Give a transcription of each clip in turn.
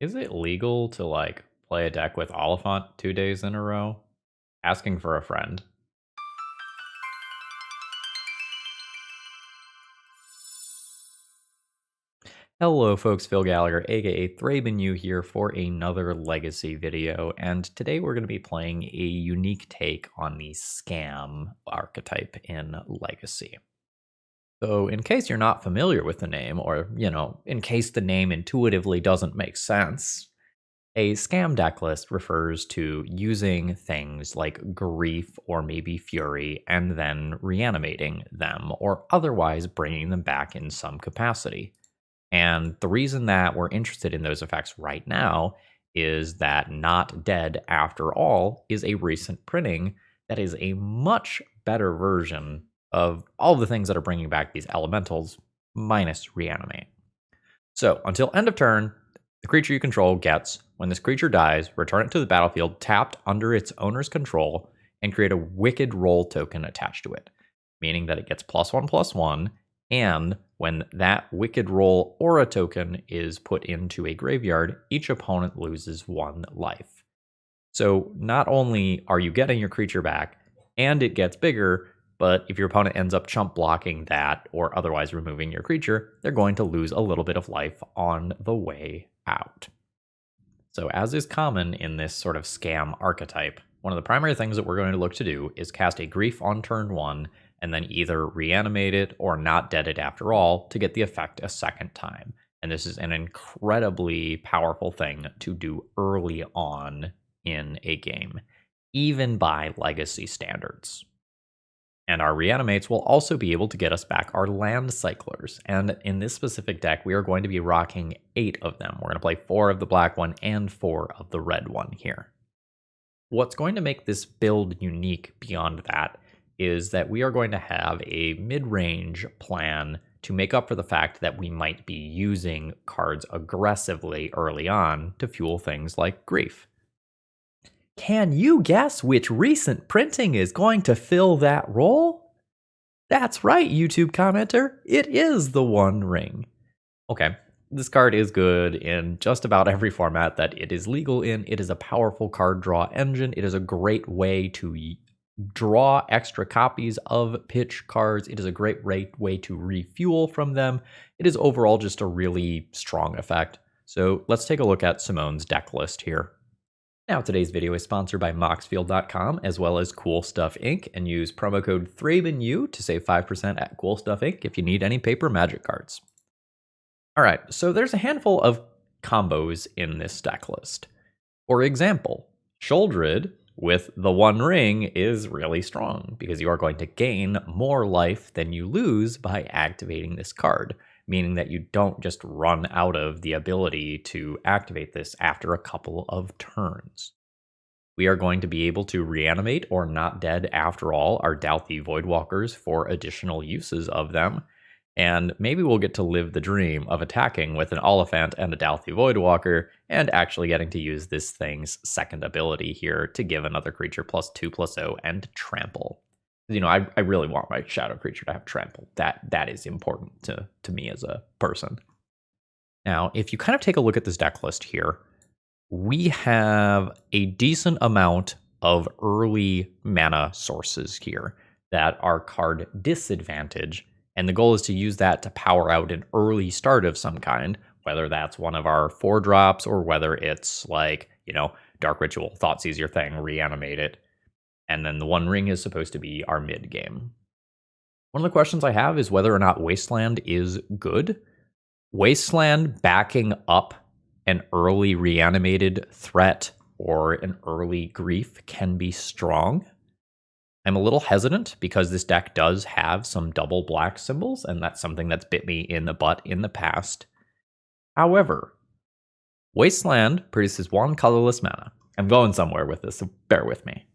Is it legal to like play a deck with Oliphaunt 2 days in a row? Asking for a friend. Hello folks, Phil Gallagher, aka ThrabenU here for another Legacy video, and today we're going to be playing a unique take on the scam archetype in Legacy. So in case you're not familiar with the name, or, in case the name intuitively doesn't make sense, a scam deck list refers to using things like Grief or maybe Fury and then reanimating them or otherwise bringing them back in some capacity. And the reason that we're interested in those effects right now is that Not Dead After All is a recent printing that is a much better version of all the things that are bringing back these elementals minus Reanimate. So until end of turn, the creature you control gets, when this creature dies, return it to the battlefield tapped under its owner's control and create a Wicked Roll token attached to it, meaning that it gets +1/+1, and when that Wicked Roll aura token is put into a graveyard, each opponent loses 1 life. So not only are you getting your creature back, and it gets bigger, but if your opponent ends up chump blocking that or otherwise removing your creature, they're going to lose a little bit of life on the way out. So as is common in this sort of scam archetype, one of the primary things that we're going to look to do is cast a Grief on turn 1 and then either reanimate it or Not Dead It After All to get the effect a second time. And this is an incredibly powerful thing to do early on in a game, even by Legacy standards. And our Reanimates will also be able to get us back our land cyclers. And in this specific deck, we are going to be rocking 8 of them. We're going to play 4 of the black one and 4 of the red one here. What's going to make this build unique beyond that is that we are going to have a mid-range plan to make up for the fact that we might be using cards aggressively early on to fuel things like Grief. Can you guess which recent printing is going to fill that role? That's right, YouTube commenter. It is the One Ring. Okay, this card is good in just about every format that it is legal in. It is a powerful card draw engine. It is a great way to draw extra copies of pitch cards. It is a great way to refuel from them. It is overall just a really strong effect. So let's take a look at Simone's deck list here. Now, today's video is sponsored by Moxfield.com as well as Cool Stuff Inc. and use promo code ThrabenU to save 5% at Cool Stuff Inc. if you need any paper magic cards. All right, so there's a handful of combos in this deck list. For example, Sheoldred with the One Ring is really strong because you are going to gain more life than you lose by activating this card, meaning that you don't just run out of the ability to activate this after a couple of turns. We are going to be able to reanimate or Not Dead After All our Dauthi Voidwalkers for additional uses of them, and maybe we'll get to live the dream of attacking with an Oliphaunt and a Dauthi Voidwalker and actually getting to use this thing's second ability here to give another creature +2/+0 and trample. I really want my shadow creature to have trample. That is important to me as a person. Now, if you kind of take a look at this deck list here, we have a decent amount of early mana sources here that are card disadvantage, and the goal is to use that to power out an early start of some kind, whether that's one of our 4-drops or whether it's like, Dark Ritual, Thoughtseize your thing, reanimate it. And then the One Ring is supposed to be our mid game. One of the questions I have is whether or not Wasteland is good. Wasteland backing up an early reanimated threat or an early Grief can be strong. I'm a little hesitant because this deck does have some double black symbols, and that's something that's bit me in the butt in the past. However, Wasteland produces 1 colorless mana. I'm going somewhere with this, so bear with me.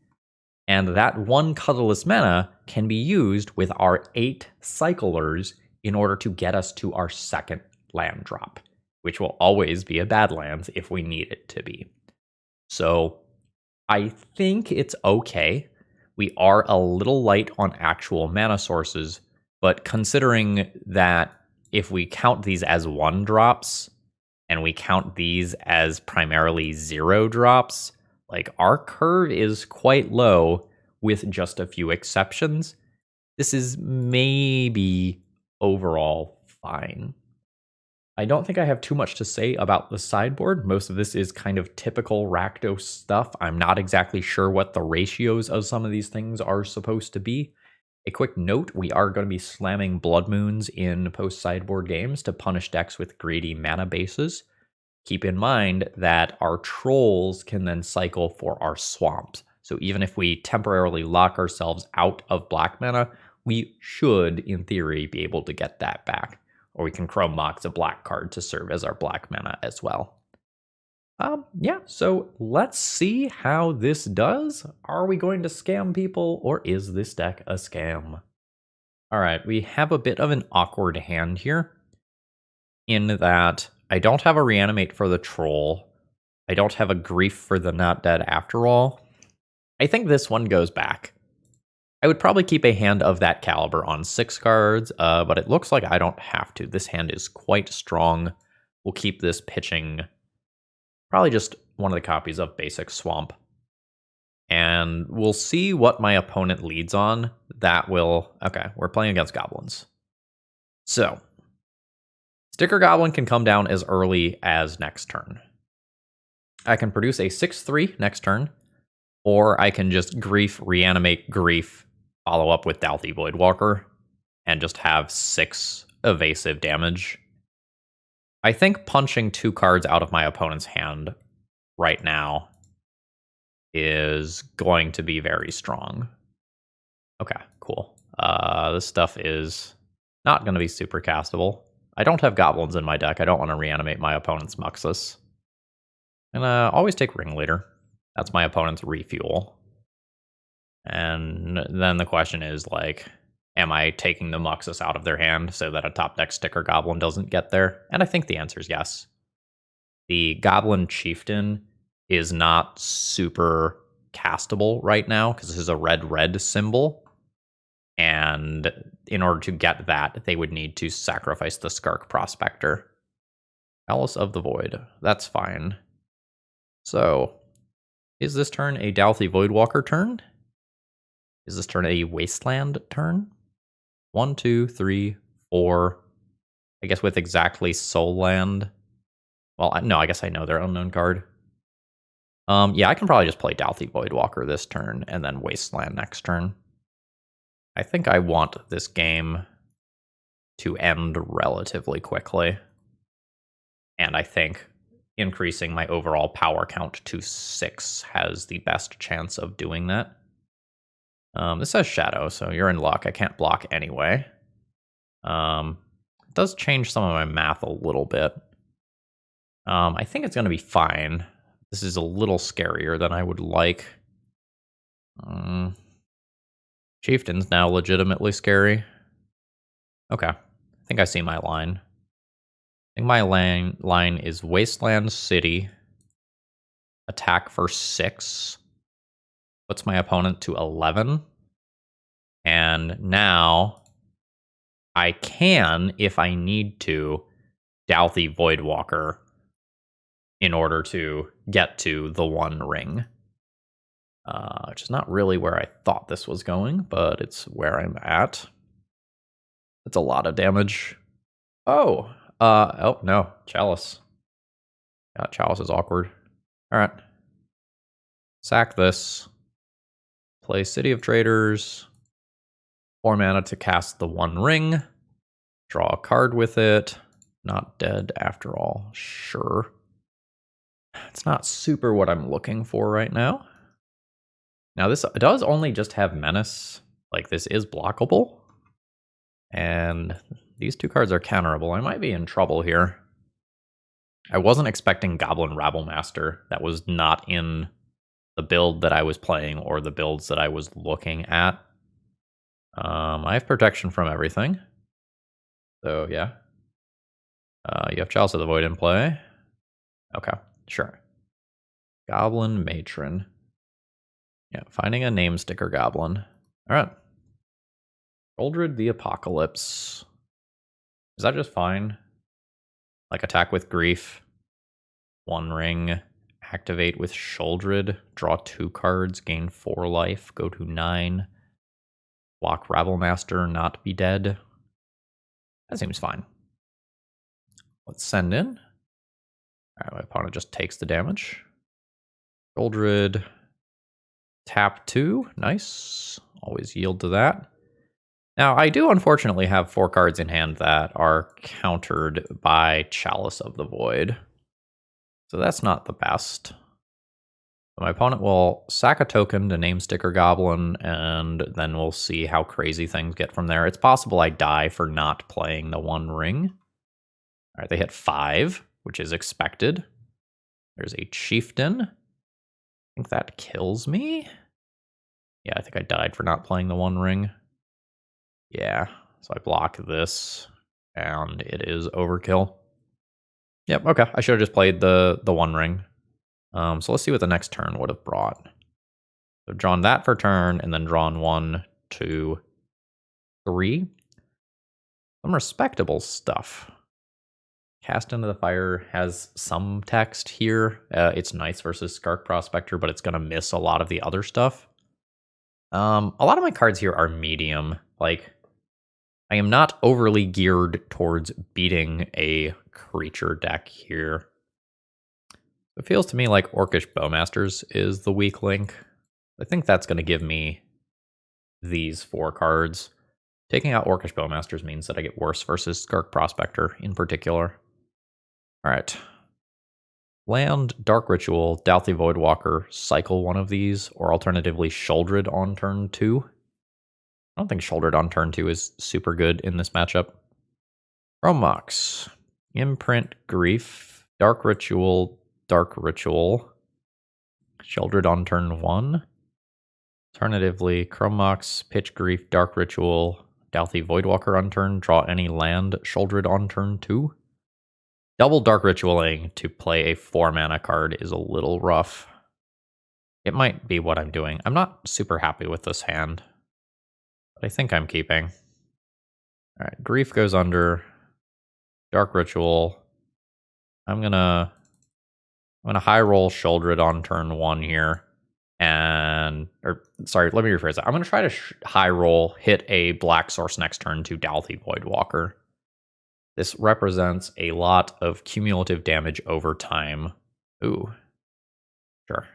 And that 1 colorless mana can be used with our 8 cyclers in order to get us to our second land drop, which will always be a Badlands if we need it to be. So I think it's okay. We are a little light on actual mana sources, but considering that if we count these as 1-drops, and we count these as primarily 0 drops, like our curve is quite low with just a few exceptions. This is maybe overall fine. I don't think I have too much to say about the sideboard. Most of this is kind of typical Rakdos stuff. I'm not exactly sure what the ratios of some of these things are supposed to be. A quick note, we are going to be slamming Blood Moons in post-sideboard games to punish decks with greedy mana bases. Keep in mind that our trolls can then cycle for our swamps. So even if we temporarily lock ourselves out of black mana, we should, in theory, be able to get that back. Or we can Chrome Mox a black card to serve as our black mana as well. Yeah, so let's see how this does. Are we going to scam people, or is this deck a scam? All right, we have a bit of an awkward hand here, in that I don't have a Reanimate for the Troll. I don't have a Grief for the Not Dead After All. I think this one goes back. I would probably keep a hand of that caliber on 6 cards, but it looks like I don't have to. This hand is quite strong. We'll keep this pitching probably just one of the copies of Basic Swamp. And we'll see what my opponent leads on. That will... Okay, we're playing against goblins. So, Sticker Goblin can come down as early as next turn. I can produce a 6/3 next turn, or I can just Grief, Reanimate, Grief, follow up with Dalthy Voidwalker, and just have 6 evasive damage. I think punching 2 cards out of my opponent's hand right now is going to be very strong. Okay, cool. This stuff is not going to be super castable. I don't have goblins in my deck. I don't want to reanimate my opponent's Muxus. And always take Ringleader. That's my opponent's refuel. And then the question is, like, am I taking the Muxus out of their hand so that a top deck Sticker Goblin doesn't get there? And I think the answer is yes. The Goblin Chieftain is not super castable right now because this is a red-red symbol. And in order to get that, they would need to sacrifice the Skark Prospector. Palace of the Void. That's fine. So, is this turn a Dalthy Voidwalker turn? Is this turn a Wasteland turn? 1, 2, 3, 4. I guess with exactly Soul Land. Well, no, I guess I know their unknown card. Yeah, I can probably just play Dalthy Voidwalker this turn and then Wasteland next turn. I think I want this game to end relatively quickly. And I think increasing my overall power count to 6 has the best chance of doing that. This says Shadow, so you're in luck. I can't block anyway. It does change some of my math a little bit. I think it's going to be fine. This is a little scarier than I would like. Chieftain's now legitimately scary. Okay. I think I see my line. I think my line is Wasteland City. Attack for 6. Puts my opponent to 11. And now I can, if I need to, Dalthy Voidwalker in order to get to the 1 ring. Which is not really where I thought this was going, but it's where I'm at. It's a lot of damage. Oh, no, Chalice. Yeah, Chalice is awkward. All right. Sack this. Play City of Traders. 4 mana to cast the 1 ring. Draw a card with it. Not dead after all. Sure. It's not super what I'm looking for right now. Now, this does only just have Menace. Like, this is blockable. And these 2 cards are counterable. I might be in trouble here. I wasn't expecting Goblin Rabblemaster. That was not in the build that I was playing or the builds that I was looking at. I have protection from everything. So, yeah. You have Chalice of the Void in play. Okay, sure. Goblin Matron. Yeah, finding a name sticker goblin. All right. Uldred the Apocalypse. Is that just fine? Like attack with Grief. One Ring, activate with Sheoldred, draw 2 cards, gain 4 life, go to 9. Block Rabblemaster, not be dead. That seems fine. Let's send in. Alright, my opponent just takes the damage. Sheoldred, tap 2, nice. Always yield to that. Now, I do unfortunately have 4 cards in hand that are countered by Chalice of the Void. So that's not the best. My opponent will sack a token to name Sticker Goblin, and then we'll see how crazy things get from there. It's possible I die for not playing the One Ring. All right, they hit 5, which is expected. There's a Chieftain. I think that kills me. Yeah, I think I died for not playing the One Ring. Yeah, so I block this, and it is overkill. Yep, okay, I should have just played the One Ring. So let's see what the next turn would have brought. So drawn that for turn, and then drawn 1, 2, 3. Some respectable stuff. Cast Into the Fire has some text here. It's nice versus Skark Prospector, but it's going to miss a lot of the other stuff. A lot of my cards here are medium. Like, I am not overly geared towards beating a creature deck here. It feels to me like Orcish Bowmasters is the weak link. I think that's going to give me these 4 cards. Taking out Orcish Bowmasters means that I get worse versus Skark Prospector in particular. Alright. Land, Dark Ritual, Dauthi Voidwalker, cycle one of these, or alternatively Sheoldred on turn 2. I don't think Sheoldred on turn 2 is super good in this matchup. Chromox, Imprint, Grief, Dark Ritual, Sheoldred on turn 1. Alternatively, Chromox, Pitch Grief, Dark Ritual, Dauthi Voidwalker on turn, draw any land, Sheoldred on turn 2. Double Dark Ritualing to play a 4-mana card is a little rough. It might be what I'm doing. I'm not super happy with this hand, but I think I'm keeping. Alright, Grief goes under. Dark Ritual. I'm gonna high roll Sheoldred on turn 1 here. Sorry, let me rephrase that. I'm gonna try to high roll, hit a black source next turn to Dauthi Voidwalker. This represents a lot of cumulative damage over time. Ooh. Sure.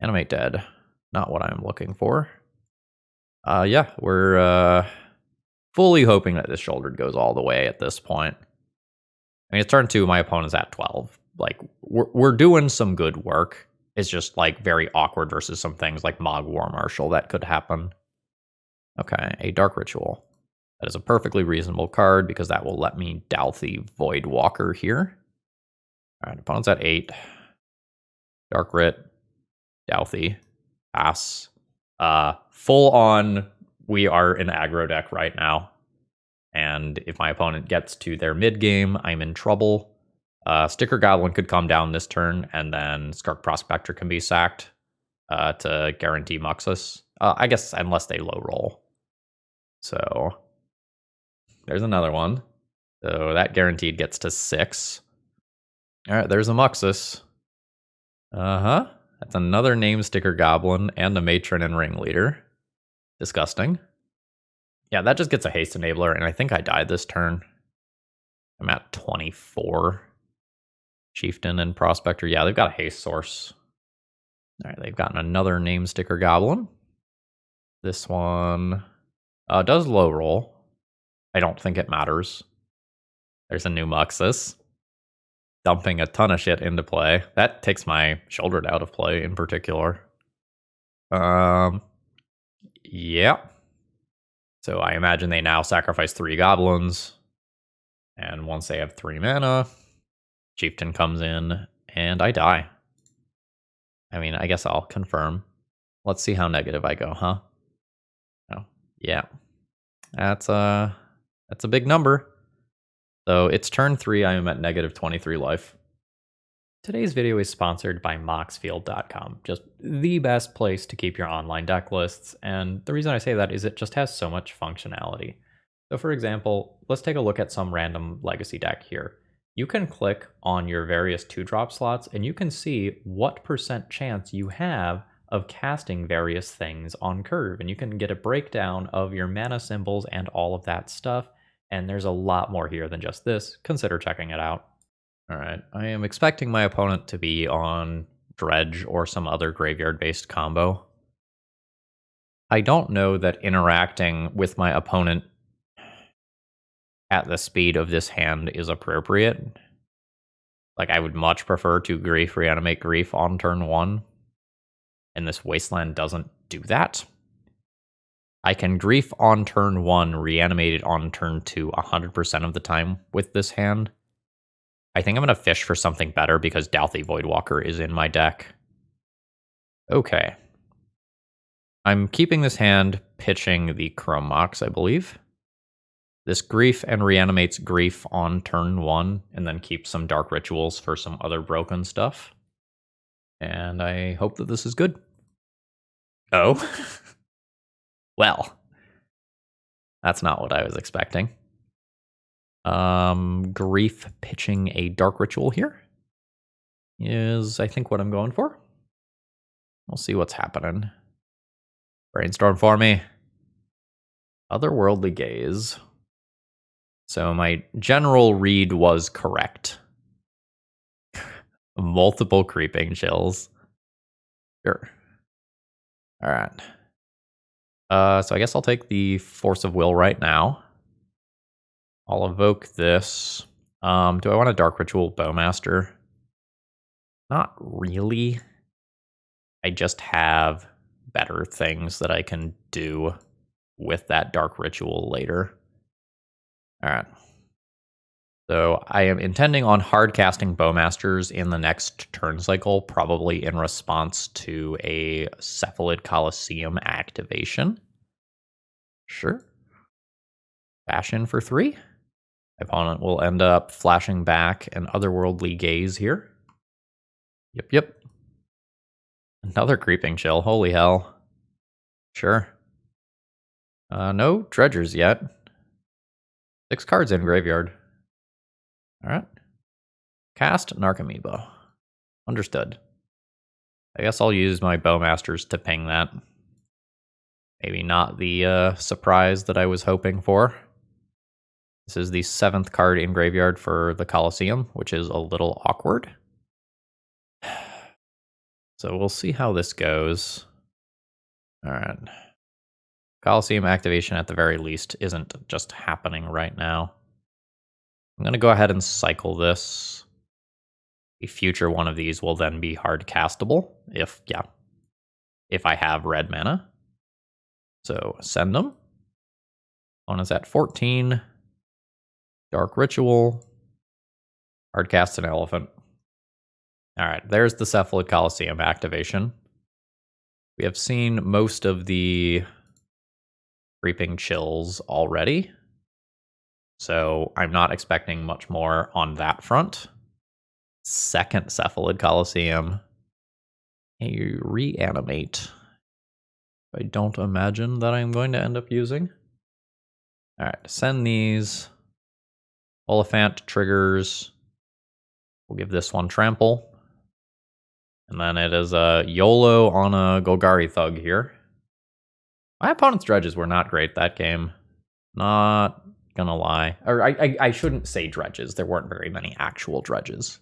Animate dead. Not what I'm looking for. Yeah, we're fully hoping that this Sheoldred goes all the way at this point. I mean, it's turn 2, my opponent's at 12. Like, we're doing some good work. It's just, like, very awkward versus some things like Mog War Marshal that could happen. Okay, a Dark Ritual. That is a perfectly reasonable card because that will let me Dauthi Voidwalker here. All right, opponent's at 8. Dark Rit, Dauthi, pass. Full on, we are an aggro deck right now. And if my opponent gets to their mid game, I'm in trouble. Sticker Goblin could come down this turn, and then Skark Prospector can be sacked to guarantee Muxus. I guess unless they low roll. So there's another one. So that guaranteed gets to 6. All right, there's a Muxus. That's another name Sticker Goblin and a Matron and Ringleader. Disgusting. Yeah, that just gets a haste enabler, and I think I died this turn. I'm at 24. Chieftain and Prospector. Yeah, they've got a haste source. All right, they've gotten another name Sticker Goblin. This one does low roll. I don't think it matters. There's a new Muxus. Dumping a ton of shit into play. That takes my Sheoldred out of play in particular. Yeah. So I imagine they now sacrifice 3 goblins. And once they have 3 mana, Chieftain comes in, and I die. I mean, I guess I'll confirm. Let's see how negative I go, huh? Oh, yeah. That's a big number. So it's turn 3, I am at negative 23 life. Today's video is sponsored by Moxfield.com, just the best place to keep your online deck lists, and the reason I say that is it just has so much functionality. So for example, let's take a look at some random legacy deck here. you can click on your various 2-drop slots and you can see what % chance you have of casting various things on curve. And you can get a breakdown of your mana symbols and all of that stuff. And there's a lot more here than just this. Consider checking it out. All right, I am expecting my opponent to be on Dredge or some other graveyard-based combo. I don't know that interacting with my opponent at the speed of this hand is appropriate. Like, I would much prefer to Grief, Reanimate Grief on turn 1. And this Wasteland doesn't do that. I can Grief on turn 1, Reanimate it on turn 2 100% of the time with this hand. I think I'm going to fish for something better because Dalthy Voidwalker is in my deck. Okay. I'm keeping this hand, pitching the Chrome Mox, I believe. This Grief and Reanimates Grief on turn 1, and then keep some Dark Rituals for some other broken stuff. And I hope that this is good. Oh. Well. That's not what I was expecting. Grief pitching a Dark Ritual here is, I think, what I'm going for. We'll see what's happening. Brainstorm for me. Otherworldly Gaze. So my general read was correct. Multiple Creeping Chills. Sure. All right. So I guess I'll take the Force of Will right now. I'll evoke this. Do I want a Dark Ritual Bowmaster? Not really. I just have better things that I can do with that Dark Ritual later. All right. So I am intending on hard casting Bowmasters in the next turn cycle, probably in response to a Cephalid Coliseum activation. Sure. Bash in for 3. My opponent will end up flashing back an Otherworldly Gaze here. Yep. Another Creeping Chill. Holy hell. Sure. No Dredgers yet. 6 cards in graveyard. All right. Cast Narcomoeba. Understood. I guess I'll use my Bowmasters to ping that. Maybe not the surprise that I was hoping for. This is the 7th card in graveyard for the Coliseum, which is a little awkward. So we'll see how this goes. All right. Coliseum activation at the very least isn't just happening right now. I'm going to go ahead and cycle this. A future one of these will then be hard castable if I have red mana. So send them. One is at 14. Dark Ritual. Hard cast an elephant. All right, there's the Cephalid Coliseum activation. We have seen most of the Creeping Chills already. So I'm not expecting much more on that front. Second Cephalid Coliseum. A Reanimate. I don't imagine that I'm going to end up using. All right, send these. Oliphaunt triggers. We'll give this one Trample. And then it is a YOLO on a Golgari Thug here. My opponent's dredges were not great that game. Not gonna lie. Or I shouldn't say dredges. There weren't very many actual dredges.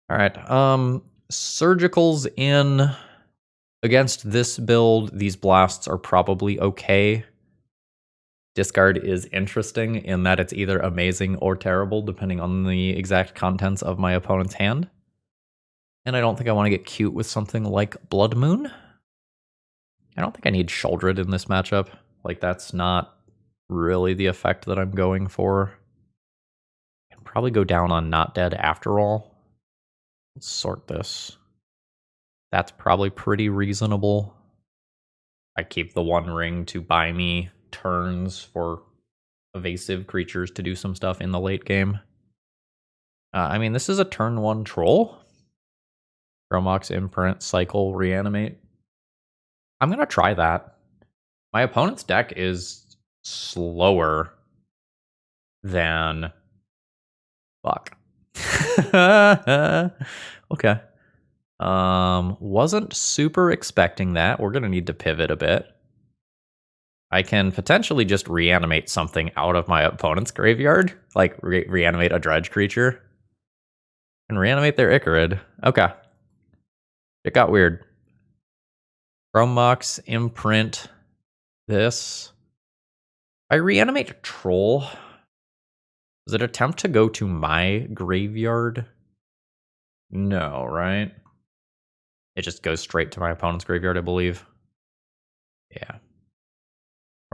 All right. Surgicals in. Against this build, these blasts are probably okay. Discard is interesting in that it's either amazing or terrible, depending on the exact contents of my opponent's hand. And I don't think I want to get cute with something like Blood Moon. I don't think I need Sheoldred in this matchup. Like, that's not really the effect that I'm going for. I can probably go down on Not Dead after all. Let's sort this. That's probably pretty reasonable. I keep the One Ring to buy me turns for evasive creatures to do some stuff in the late game. I mean, this is a turn 1 troll. Chromox, Imprint, Cycle, Reanimate. I'm going to try that. My opponent's deck is slower than... Fuck. Okay. Wasn't super expecting that. We're gonna need to pivot a bit. I can potentially just reanimate something out of my opponent's graveyard, like reanimate a dredge creature. And reanimate their Icarid. Okay. It got weird. Chromox, imprint this. I reanimate a troll. Does it attempt to go to my graveyard? No, right? It just goes straight to my opponent's graveyard, I believe. Yeah.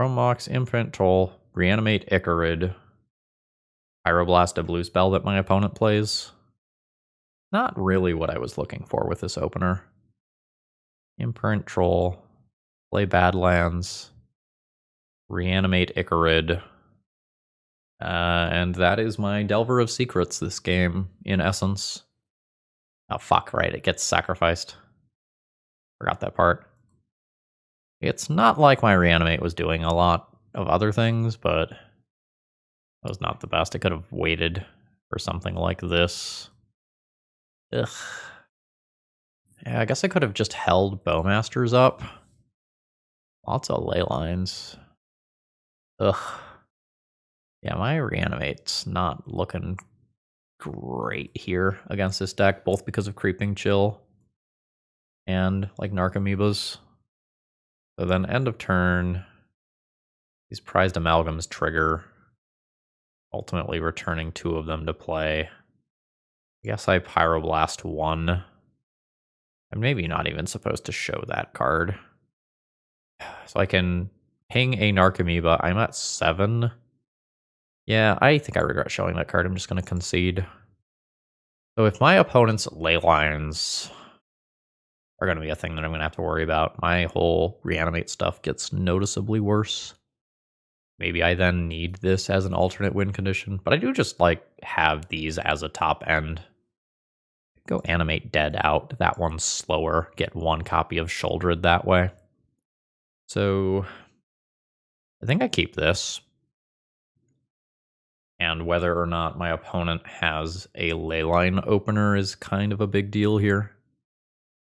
Chromox, imprint troll, reanimate Icarid. Pyroblast, a blue spell that my opponent plays. Not really what I was looking for with this opener. Imprint troll, play Badlands, reanimate Icarid. And that is my Delver of Secrets this game, in essence. Oh, fuck, right, it gets sacrificed. Forgot that part. It's not like my Reanimate was doing a lot of other things, but that was not the best. I could have waited for something like this. Ugh. Yeah, I guess I could have just held Bowmasters up. Lots of ley lines. Ugh. Yeah, my Reanimate's not looking great here against this deck, both because of Creeping Chill and like Narcomoebas. So then end of turn, these prized amalgams trigger, ultimately returning 2 of them to play. I guess I Pyroblast 1. I'm maybe not even supposed to show that card. So I can ping a Narcomoeba. I'm at 7. Yeah, I think I regret showing that card. I'm just going to concede. So if my opponent's ley lines are going to be a thing that I'm going to have to worry about, my whole reanimate stuff gets noticeably worse. Maybe I then need this as an alternate win condition, but I do just like have these as a top end. Go animate dead out. That one's slower. Get 1 copy of Shouldered that way. So I think I keep this. And whether or not my opponent has a leyline opener is kind of a big deal here.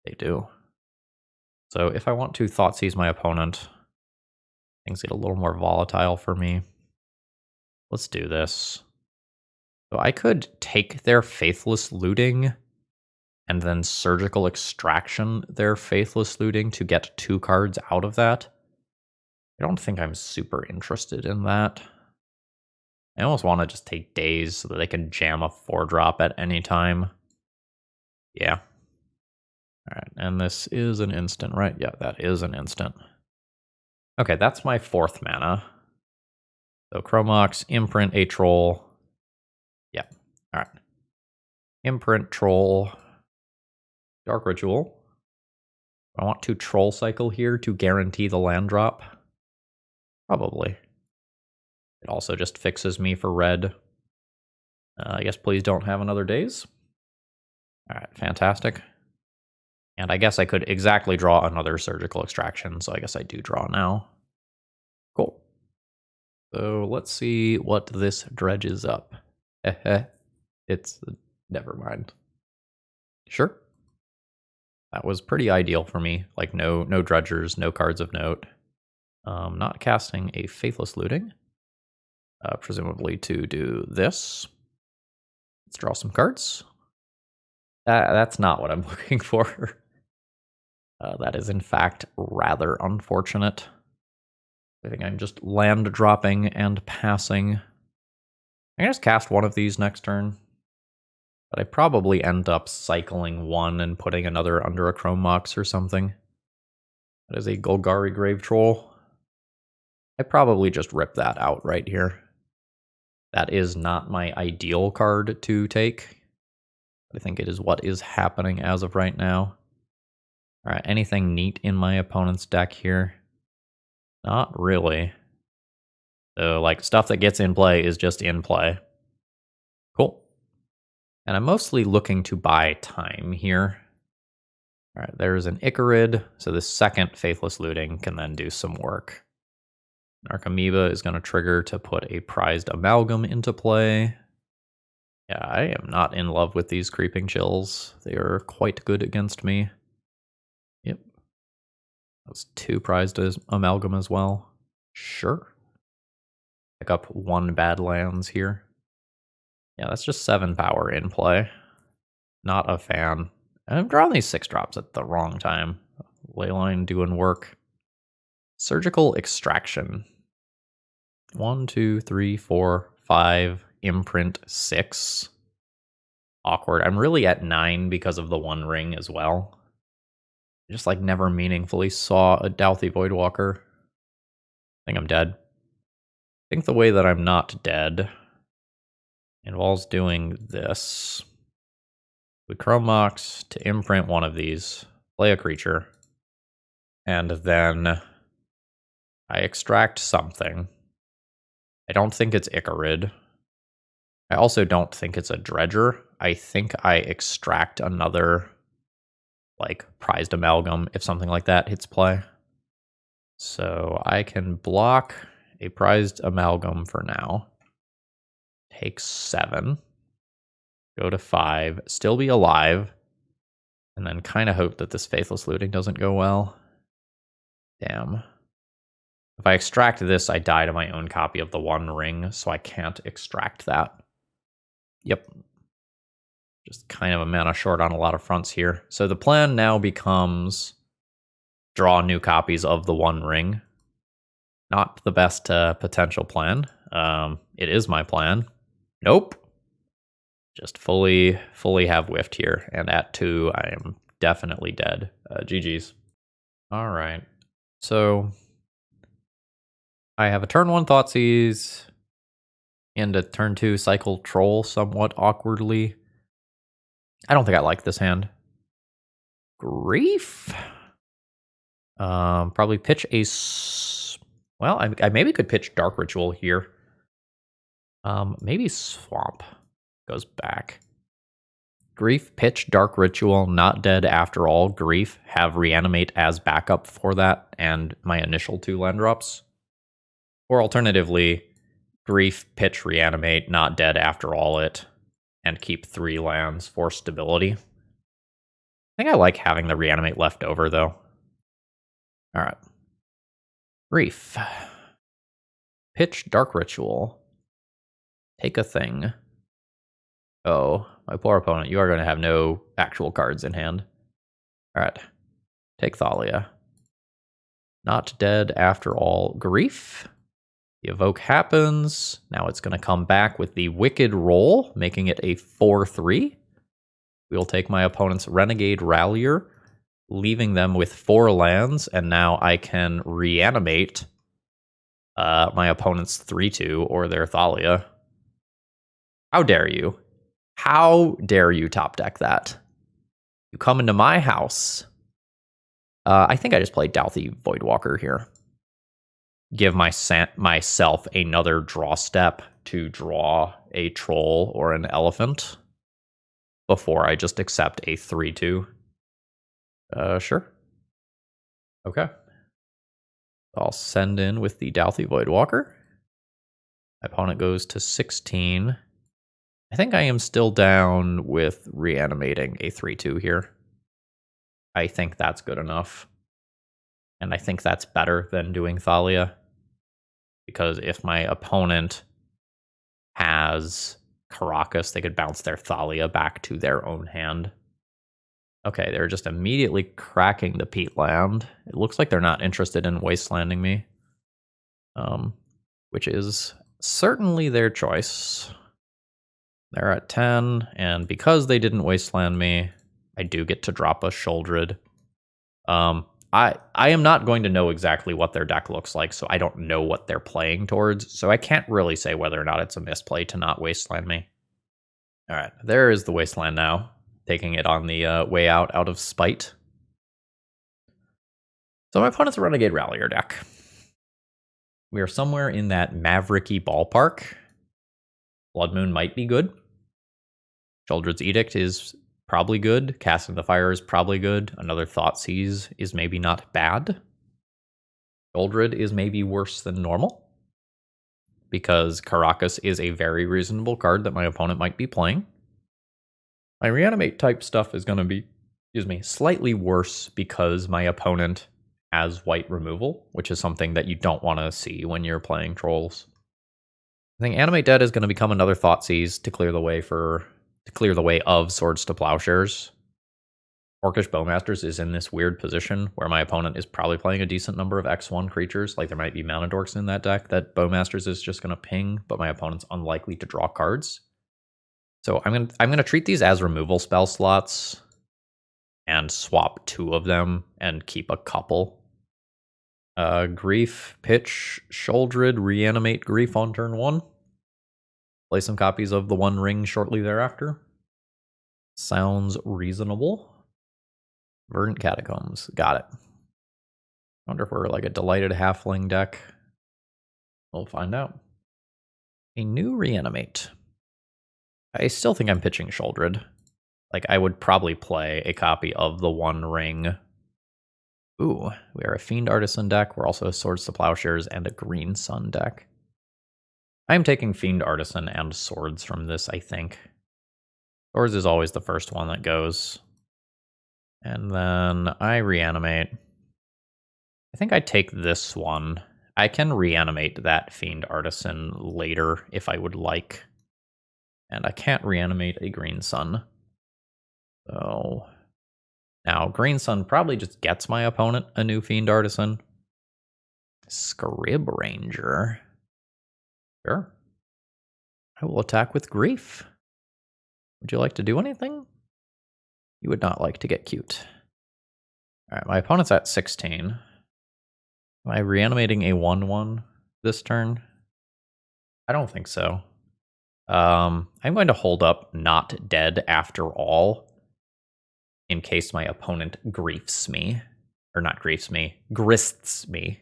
They do. So if I want to Thoughtseize my opponent, things get a little more volatile for me. Let's do this. So I could take their Faithless Looting and then Surgical Extraction their Faithless Looting to get 2 cards out of that. I don't think I'm super interested in that. I almost want to just take Daze so that they can jam a 4-drop at any time. Yeah. Alright, and this is an instant, right? Yeah, that is an instant. Okay, that's my 4th mana. So Chromox, imprint a troll. Yeah, alright. Imprint troll. Dark Ritual. I want to troll cycle here to guarantee the land drop. Probably. It also just fixes me for red. I guess please don't have another Daze. Alright, fantastic. And I guess I could exactly draw another Surgical Extraction, so I guess I do draw now. Cool. So let's see what this dredges up. It's... never mind. Sure. That was pretty ideal for me. Like no dredgers, no cards of note. Not casting a Faithless Looting. Presumably to do this. Let's draw some cards. That's not what I'm looking for. That is, in fact, rather unfortunate. I think I'm just land dropping and passing. I can just cast one of these next turn. But I probably end up cycling 1 and putting another under a Chrome Mox or something. That is a Golgari Grave Troll. I probably just rip that out right here. That is not my ideal card to take. I think it is what is happening as of right now. Alright, anything neat in my opponent's deck here? Not really. So, like, stuff that gets in play is just in play. Cool. And I'm mostly looking to buy time here. Alright, there's an Icarid, so this second Faithless Looting can then do some work. Narcomoeba is going to trigger to put a prized amalgam into play. Yeah, I am not in love with these creeping chills. They are quite good against me. Yep. That was 2 prized as amalgam as well. Sure. Pick up 1 Badlands here. Yeah, that's just 7 power in play. Not a fan. I'm drawing these 6 drops at the wrong time. Leyline doing work. Surgical Extraction. 1, 2, 3, 4, 5. Imprint 6. Awkward. I'm really at 9 because of the 1 ring as well. I just like never meaningfully saw a Dauthi Voidwalker. I think I'm dead. I think the way that I'm not dead involves doing this. We Chrome Mox to imprint one of these, play a creature, and then I extract something. I don't think it's Icarid. I also don't think it's a Dredger. I think I extract another, like, prized amalgam if something like that hits play. So I can block a prized amalgam for now. Take 7. Go to 5. Still be alive. And then kind of hope that this Faithless Looting doesn't go well. Damn. If I extract this, I die to my own copy of the 1 ring, so I can't extract that. Yep. Just kind of a mana short on a lot of fronts here. So the plan now becomes draw new copies of the 1 ring. Not the best potential plan. It is my plan. Nope. Just fully have whiffed here. And at 2, I am definitely dead. GG's. All right. So I have a turn 1 Thoughtseize and a turn 2 Cycle Troll somewhat awkwardly. I don't think I like this hand. Grief? Probably pitch a... Well, I maybe could pitch Dark Ritual here. Maybe Swamp goes back. Grief, pitch Dark Ritual, not dead after all. Grief, have Reanimate as backup for that, and my initial 2 land drops. Or alternatively, Grief, pitch Reanimate, not dead after all it, and keep 3 lands for stability. I think I like having the Reanimate left over, though. Alright. Grief. Pitch Dark Ritual. Take a thing. Oh, my poor opponent, you are going to have no actual cards in hand. Alright. Take Thalia. Not dead after all. Grief. The Evoke happens. Now it's going to come back with the Wicked Roll, making it a 4/3. We'll take my opponent's Renegade Rallier, leaving them with 4 lands, and now I can reanimate my opponent's 3/2 or their Thalia. How dare you? How dare you top deck that? You come into my house. I think I just played Dauthi Voidwalker here. Give myself another draw step to draw a troll or an elephant before I just accept a 3/2. Sure. Okay. I'll send in with the Dauthi Voidwalker. My opponent goes to 16. I think I am still down with reanimating a 3/2 here. I think that's good enough. And I think that's better than doing Thalia. Because if my opponent has Karakas, they could bounce their Thalia back to their own hand. Okay, they're just immediately cracking the Peat land. It looks like they're not interested in wastelanding me. Which is certainly their choice. They're at 10, and because they didn't wasteland me, I do get to drop a Sholdred. I am not going to know exactly what their deck looks like, so I don't know what they're playing towards, so I can't really say whether or not it's a misplay to not wasteland me. Alright, there is the wasteland now, taking it on the way out of spite. So my opponent's a Renegade Rallier deck. We are somewhere in that mavericky ballpark. Blood Moon might be good. Sheoldred's Edict is probably good. Casting the Fire is probably good. Another Thoughtseize is maybe not bad. Sheoldred is maybe worse than normal. because Caracas is a very reasonable card that my opponent might be playing. My Reanimate type stuff is going to be, slightly worse because my opponent has white removal, which is something that you don't want to see when you're playing trolls. I think Animate Dead is going to become another Thoughtseize to clear the way of Swords to Plowshares. Orcish Bowmasters is in this weird position where my opponent is probably playing a decent number of X1 creatures. Like there might be Mana Dorks in that deck that Bowmasters is just going to ping, but my opponent's unlikely to draw cards. So I'm gonna treat these as removal spell slots and swap 2 of them and keep a couple. Grief, Pitch, Sholdred, Reanimate Grief on turn 1. Play some copies of the One Ring shortly thereafter. Sounds reasonable. Verdant Catacombs. Got it. Wonder if we're like a Delighted Halfling deck. We'll find out. A new Reanimate. I still think I'm pitching Sholdred. Like, I would probably play a copy of the One Ring. Ooh, we are a Fiend Artisan deck. We're also a Swords to Plowshares and a Green Sun deck. I'm taking Fiend Artisan and Swords from this, I think. Swords is always the first one that goes. And then I Reanimate. I think I take this one. I can Reanimate that Fiend Artisan later if I would like. And I can't Reanimate a Green Sun. So now Green Sun probably just gets my opponent a new Fiend Artisan. Scrib Ranger. Sure. I will attack with Grief. Would you like to do anything? You would not like to get cute. Alright, my opponent's at 16. Am I reanimating a 1/1 this turn? I don't think so. I'm going to hold up Not Dead After All in case my opponent griefs me. Or not griefs me, grists me.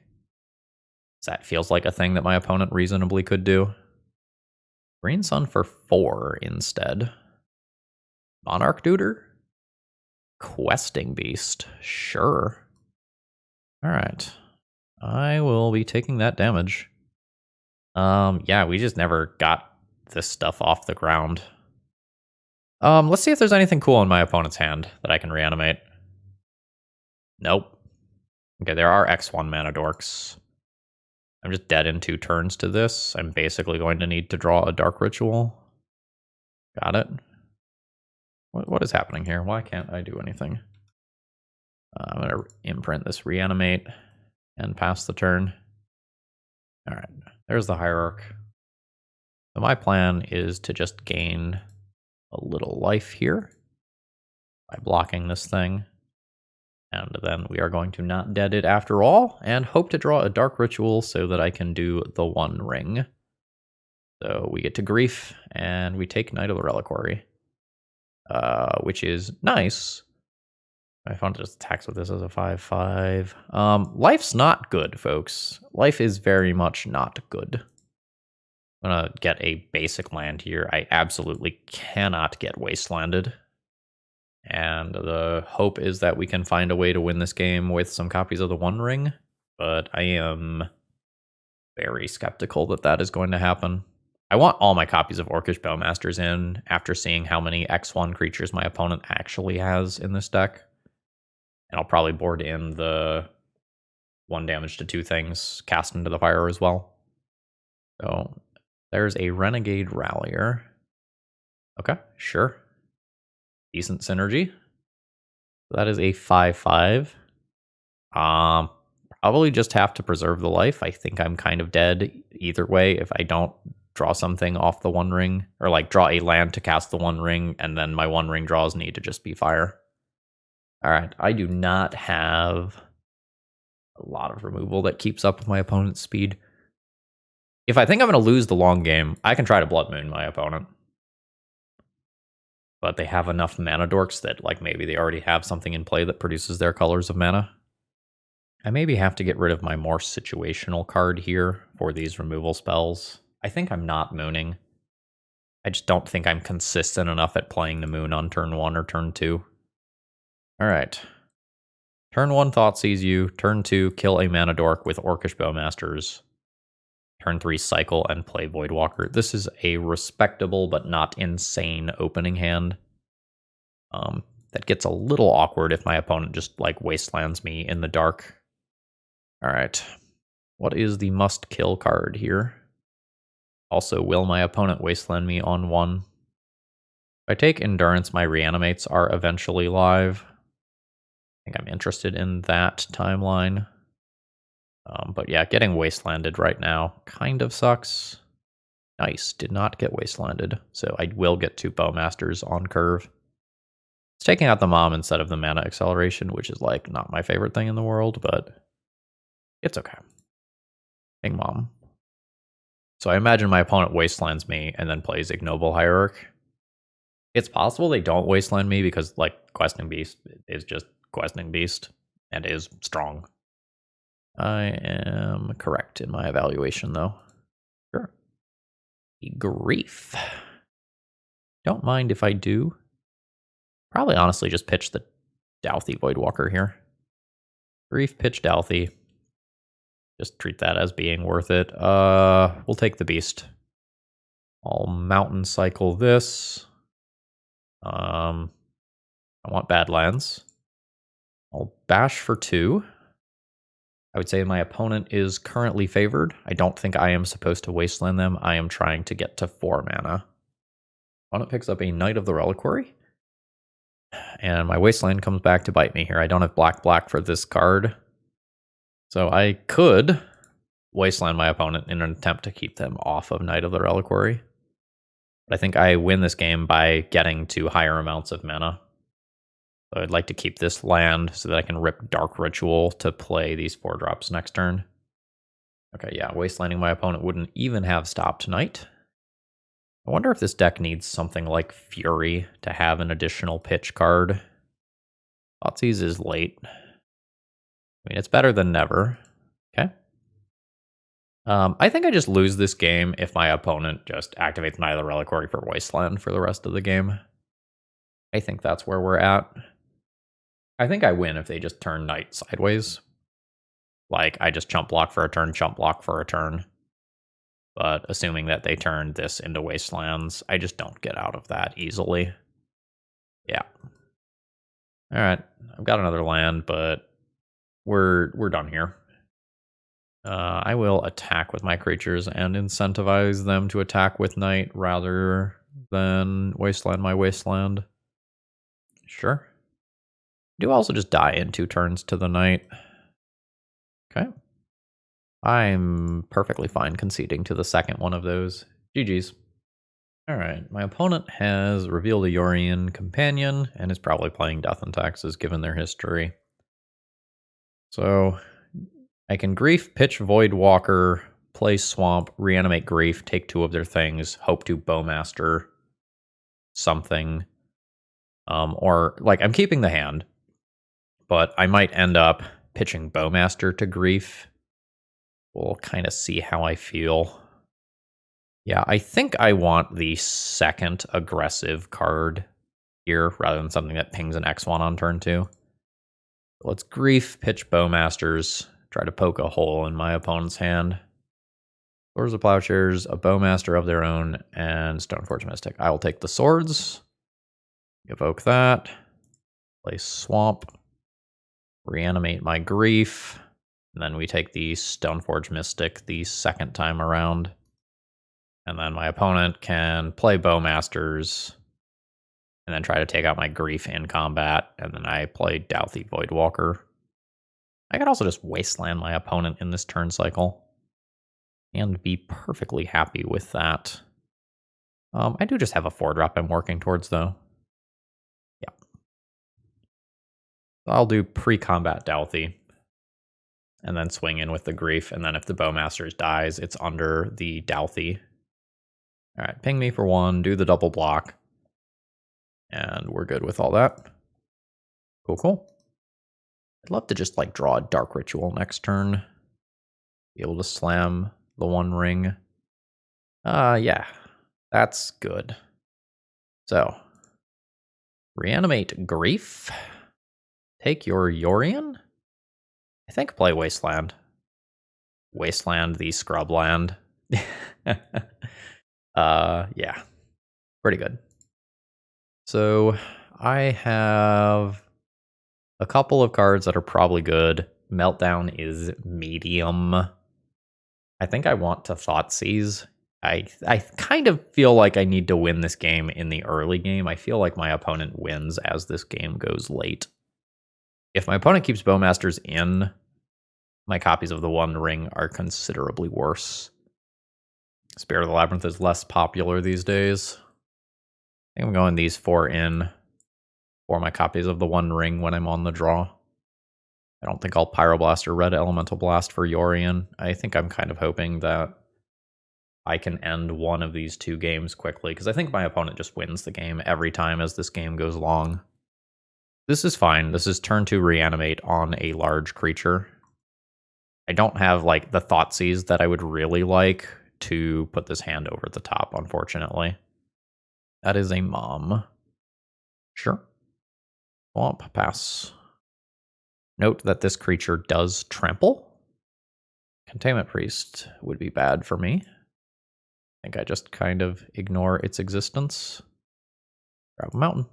That feels like a thing that my opponent reasonably could do. Green Sun for 4 instead. Monarch Duder? Questing Beast. Sure. Alright. I will be taking that damage. Yeah, we just never got this stuff off the ground. Let's see if there's anything cool in my opponent's hand that I can reanimate. Nope. Okay, there are X1 Mana Dorks. I'm just dead in 2 turns to this. I'm basically going to need to draw a Dark Ritual. Got it. What is happening here? Why can't I do anything? I'm going to imprint this Reanimate and pass the turn. All right, there's the Hierarch. So my plan is to just gain a little life here by blocking this thing. And then we are going to Not Dead it after all, and hope to draw a Dark Ritual so that I can do the One Ring. So we get to Grief, and we take Knight of the Reliquary. Which is nice. My opponent just attacks with this as a 5/5. Life's not good, folks. Life is very much not good. I'm gonna get a basic land here. I absolutely cannot get wastelanded. And the hope is that we can find a way to win this game with some copies of the One Ring. But I am very skeptical that that is going to happen. I want all my copies of Orcish Bowmasters in after seeing how many X1 creatures my opponent actually has in this deck. And I'll probably board in the 1 damage to 2 things cast into the fire as well. So there's a Renegade Rallier. Okay, sure. Decent synergy. That is a 5/5. Probably just have to preserve the life. I think I'm kind of dead either way if I don't draw something off the One Ring, or like draw a land to cast the One Ring, and then my One Ring draws need to just be fire. All right, I do not have a lot of removal that keeps up with my opponent's speed. If I think I'm going to lose the long game, I can try to Blood Moon my opponent. But they have enough Mana Dorks that like maybe they already have something in play that produces their colors of mana. I maybe have to get rid of my more situational card here for these removal spells. I think I'm not mooning. I just don't think I'm consistent enough at playing the moon on turn 1 or turn 2. All right. Turn 1 Thoughtseize you. Turn 2 kill a Mana Dork with Orcish Bowmasters. Turn 3 cycle and play Voidwalker. This is a respectable but not insane opening hand. That gets a little awkward if my opponent just like wastelands me in the dark. All right. What is the must kill card here? Also, will my opponent wasteland me on 1? If I take Endurance, my Reanimates are eventually live. I think I'm interested in that timeline. But yeah, getting wastelanded right now kind of sucks. Nice, did not get wastelanded. So I will get 2 Bowmasters on curve. It's taking out the Mom instead of the mana acceleration, which is like not my favorite thing in the world, but it's okay. Bing Mom. So I imagine my opponent wastelands me and then plays Ignoble Hierarch. It's possible they don't wasteland me because like Questing Beast is just Questing Beast and is strong. I am correct in my evaluation though. Sure. Grief. Don't mind if I do. Probably honestly just pitch the Dauthi Voidwalker here. Grief, pitch Dauthi. Just treat that as being worth it. We'll take the beast. I'll mountain cycle this. I want Badlands. I'll bash for 2. I would say my opponent is currently favored. I don't think I am supposed to wasteland them. I am trying to get to 4 mana. Opponent picks up a Knight of the Reliquary. And my wasteland comes back to bite me here. I don't have black for this card. So I could wasteland my opponent in an attempt to keep them off of Knight of the Reliquary. But I think I win this game by getting to higher amounts of mana. So I'd like to keep this land so that I can rip Dark Ritual to play these 4-drops next turn. Okay, yeah, wastelanding my opponent wouldn't even have stopped Knight. I wonder if this deck needs something like Fury to have an additional pitch card. Thoughtseize is late. I mean, it's better than never. Okay. I think I just lose this game if my opponent just activates Knight of the Reliquary for Wasteland for the rest of the game. I think that's where we're at. I think I win if they just turn Knight sideways. Like, I just chump block for a turn, chump block for a turn. But assuming that they turn this into Wastelands, I just don't get out of that easily. Yeah. Alright, I've got another land, but we're done here. I will attack with my creatures and incentivize them to attack with Knight rather than wasteland my wasteland. Sure. Do also just die in 2 turns to the Knight. Okay. I'm perfectly fine conceding to the second one of those. GG's. Alright, my opponent has revealed a Yorion companion and is probably playing Death and Taxes given their history. So I can Grief, pitch Voidwalker, play Swamp, reanimate Grief, take 2 of their things, hope to Bowmaster something. Or, like, I'm keeping the hand, but I might end up pitching Bowmaster to Grief. We'll kind of see how I feel. Yeah, I think I want the second aggressive card here rather than something that pings an X1 on turn 2. Let's Grief, pitch Bowmasters, try to poke a hole in my opponent's hand. Swords of Plowshares, a Bowmaster of their own, and Stoneforge Mystic. I will take the swords. Evoke that. Play Swamp. Reanimate my Grief. And then we take the Stoneforge Mystic the second time around. And then my opponent can play Bowmasters. And then try to take out my Grief in combat. And then I play Dauthi Voidwalker. I could also just wasteland my opponent in this turn cycle. And be perfectly happy with that. I do just have a 4-drop I'm working towards, though. Yeah. So I'll do pre-combat Dauthi. And then swing in with the Grief. And then if the Bowmasters dies, it's under the Dauthi. Alright, ping me for 1, do the double block. And we're good with all that. Cool, cool. I'd love to just, like, draw a Dark Ritual next turn. Be able to slam the 1 ring. Yeah. That's good. So, reanimate Grief. Take your Yorion. I think play Wasteland. Wasteland the Scrubland. Yeah, pretty good. So I have a couple of cards that are probably good. Meltdown is medium. I think I want to Thoughtseize. I kind of feel like I need to win this game in the early game. I feel like my opponent wins as this game goes late. If my opponent keeps Bowmasters in, my copies of the One Ring are considerably worse. Spirit of the Labyrinth is less popular these days. I think I'm going these 4 in for my copies of the One Ring when I'm on the draw. I don't think I'll Pyroblast or Red Elemental Blast for Yorion. I think I'm kind of hoping that I can end one of these 2 games quickly, because I think my opponent just wins the game every time as this game goes long. This is fine. This is turn 2 Reanimate on a large creature. I don't have like the Thoughtseize that I would really like to put this hand over the top, unfortunately. That is a mom. Sure. Swamp, pass. Note that this creature does trample. Containment Priest would be bad for me. I think I just kind of ignore its existence. Grab a mountain.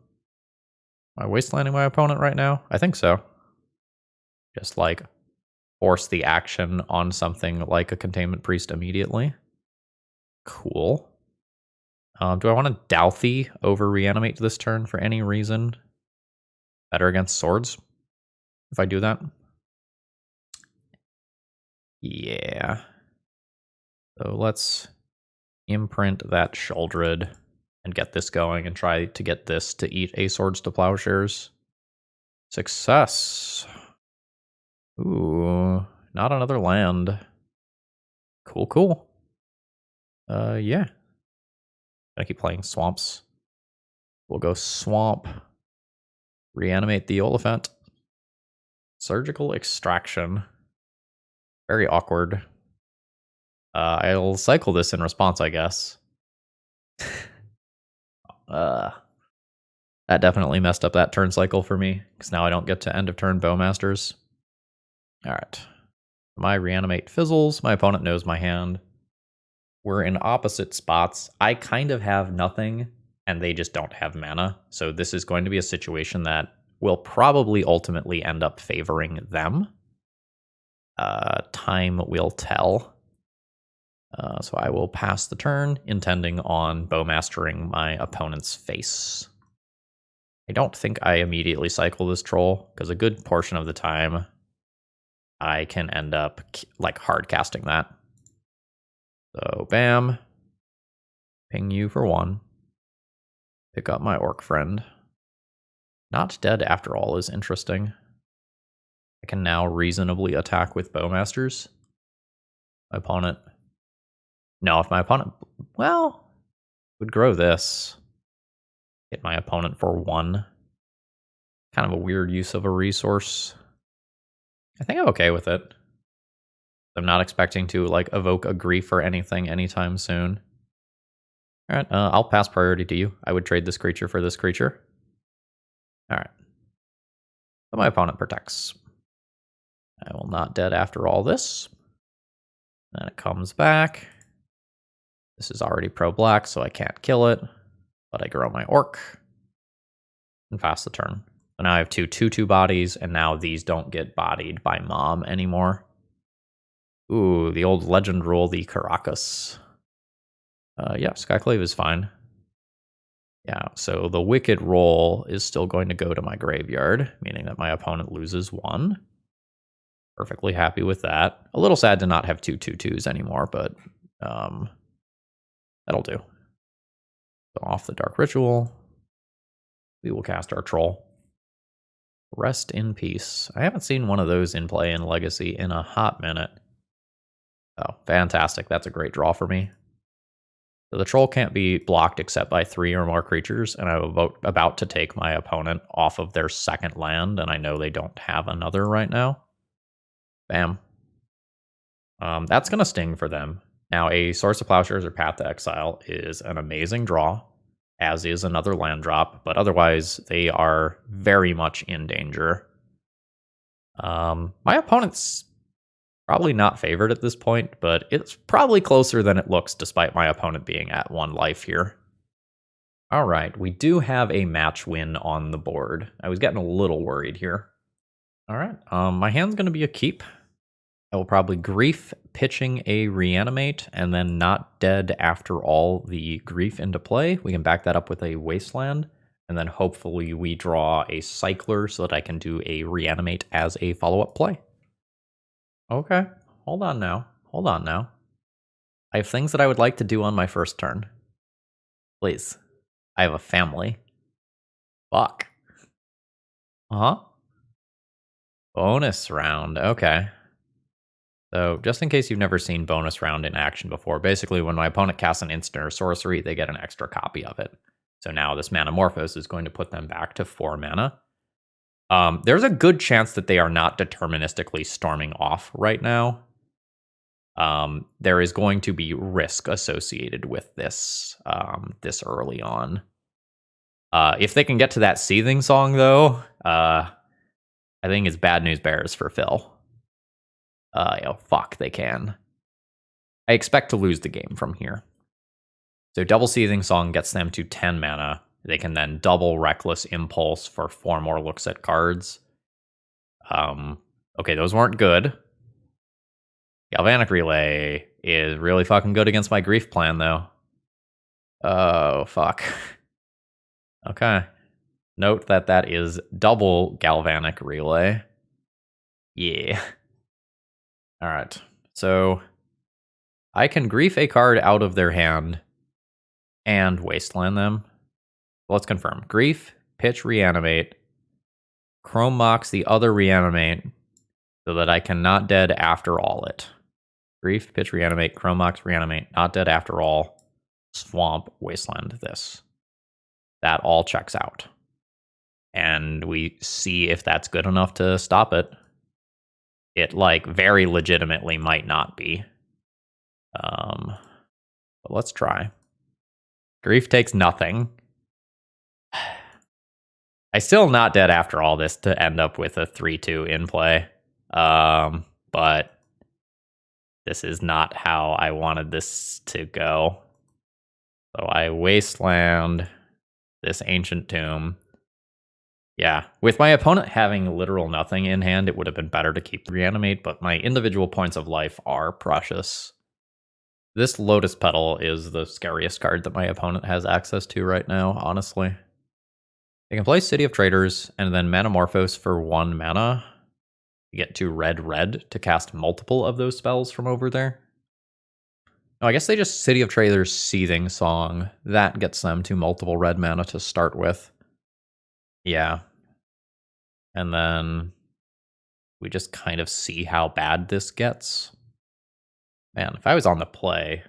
Am I wastelanding my opponent right now? I think so. Just like force the action on something like a Containment Priest immediately. Cool. Do I want to Douthie over Reanimate this turn for any reason? Better against swords if I do that? Yeah. So let's imprint that Sheoldred and get this going and try to get this to eat a Swords to Plowshares. Success. Ooh, not another land. Cool, cool. Yeah. I keep playing swamps. We'll go swamp. Reanimate the Oliphaunt. Surgical Extraction. Very awkward. I'll cycle this in response, I guess. That definitely messed up that turn cycle for me, because now I don't get to end of turn Bowmasters. Alright. My Reanimate fizzles. My opponent knows my hand. We're in opposite spots. I kind of have nothing, and they just don't have mana. So this is going to be a situation that will probably ultimately end up favoring them. Time will tell. So I will pass the turn, intending on Bowmastering my opponent's face. I don't think I immediately cycle this troll, because a good portion of the time I can end up like hard casting that. So bam, ping you for 1. Pick up my orc friend. Not dead after all is interesting. I can now reasonably attack with Bowmasters. My opponent... No, if my opponent... Well, would grow this. Hit my opponent for 1. Kind of a weird use of a resource. I think I'm okay with it. I'm not expecting to like evoke a grief or anything anytime soon. Alright, I'll pass priority to you. I would trade this creature for this creature. Alright. But my opponent protects. I will not dead after all this. Then it comes back. This is already pro-black, so I can't kill it. But I grow my orc. And pass the turn. So now I have 2 2/2 bodies, and now these don't get bodied by Mom anymore. Ooh, the old legend rule, the Caracas. Yeah, Skyclave is fine. Yeah, so the Wicked roll is still going to go to my graveyard, meaning that my opponent loses 1. Perfectly happy with that. A little sad to not have 2 2/2s anymore, but that'll do. So off the Dark Ritual, we will cast our Troll. Rest in peace. I haven't seen one of those in play in Legacy in a hot minute. Oh, fantastic. That's a great draw for me. So the Troll can't be blocked except by 3 or more creatures, and I'm about to take my opponent off of their second land, and I know they don't have another right now. Bam. That's going to sting for them. Now, a Source of Plowshares or Path to Exile is an amazing draw, as is another land drop, but otherwise they are very much in danger. My opponent's Probably not favored at this point, but it's probably closer than it looks despite my opponent being at 1 life here. All right, we do have a match win on the board. I was getting a little worried here. All right, my hand's going to be a keep. I will probably grief pitching a reanimate and then not dead after all the grief into play. We can back that up with a wasteland, and then hopefully we draw a cycler so that I can do a reanimate as a follow-up play. Okay, hold on now. Hold on now. I have things that I would like to do on my first turn. Please. I have a family. Fuck. Uh-huh. Bonus round. Okay. So, just in case you've never seen bonus round in action before, basically when my opponent casts an instant or sorcery, they get an extra copy of it. So now this Manamorphose is going to put them back to 4 mana. There's a good chance that they are not deterministically storming off right now. There is going to be risk associated with this this early on. If they can get to that Seething Song, though, I think it's bad news bears for Phil. Fuck, they can. I expect to lose the game from here. So double Seething Song gets them to 10 mana. They can then double Reckless Impulse for 4 more looks at cards. Okay, those weren't good. Galvanic Relay is really fucking good against my Grief plan, though. Oh, fuck. Okay. Note that that is double Galvanic Relay. Yeah. Alright, so I can Grief a card out of their hand and Wasteland them. Let's confirm. Grief, pitch Reanimate, Chrome Mox the other Reanimate so that I can not dead after all it. Grief, pitch Reanimate, Chrome Mox Reanimate, not dead after all, Swamp, Wasteland this. That all checks out. And we see if that's good enough to stop it. It, like, very legitimately might not be. But let's try. Grief takes nothing. I still not dead after all this to end up with a 3-2 in play. But this is not how I wanted this to go. So I wasteland this Ancient Tomb. Yeah, with my opponent having literal nothing in hand, it would have been better to keep Reanimate, but my individual points of life are precious. This Lotus Petal is the scariest card that my opponent has access to right now, honestly. They can play City of Traders and then Manamorphose for 1 mana. You get to red to cast multiple of those spells from over there. No, I guess they just City of Traders Seething Song. That gets them to multiple red mana to start with. Yeah. And then we just kind of see how bad this gets. Man, if I was on the play,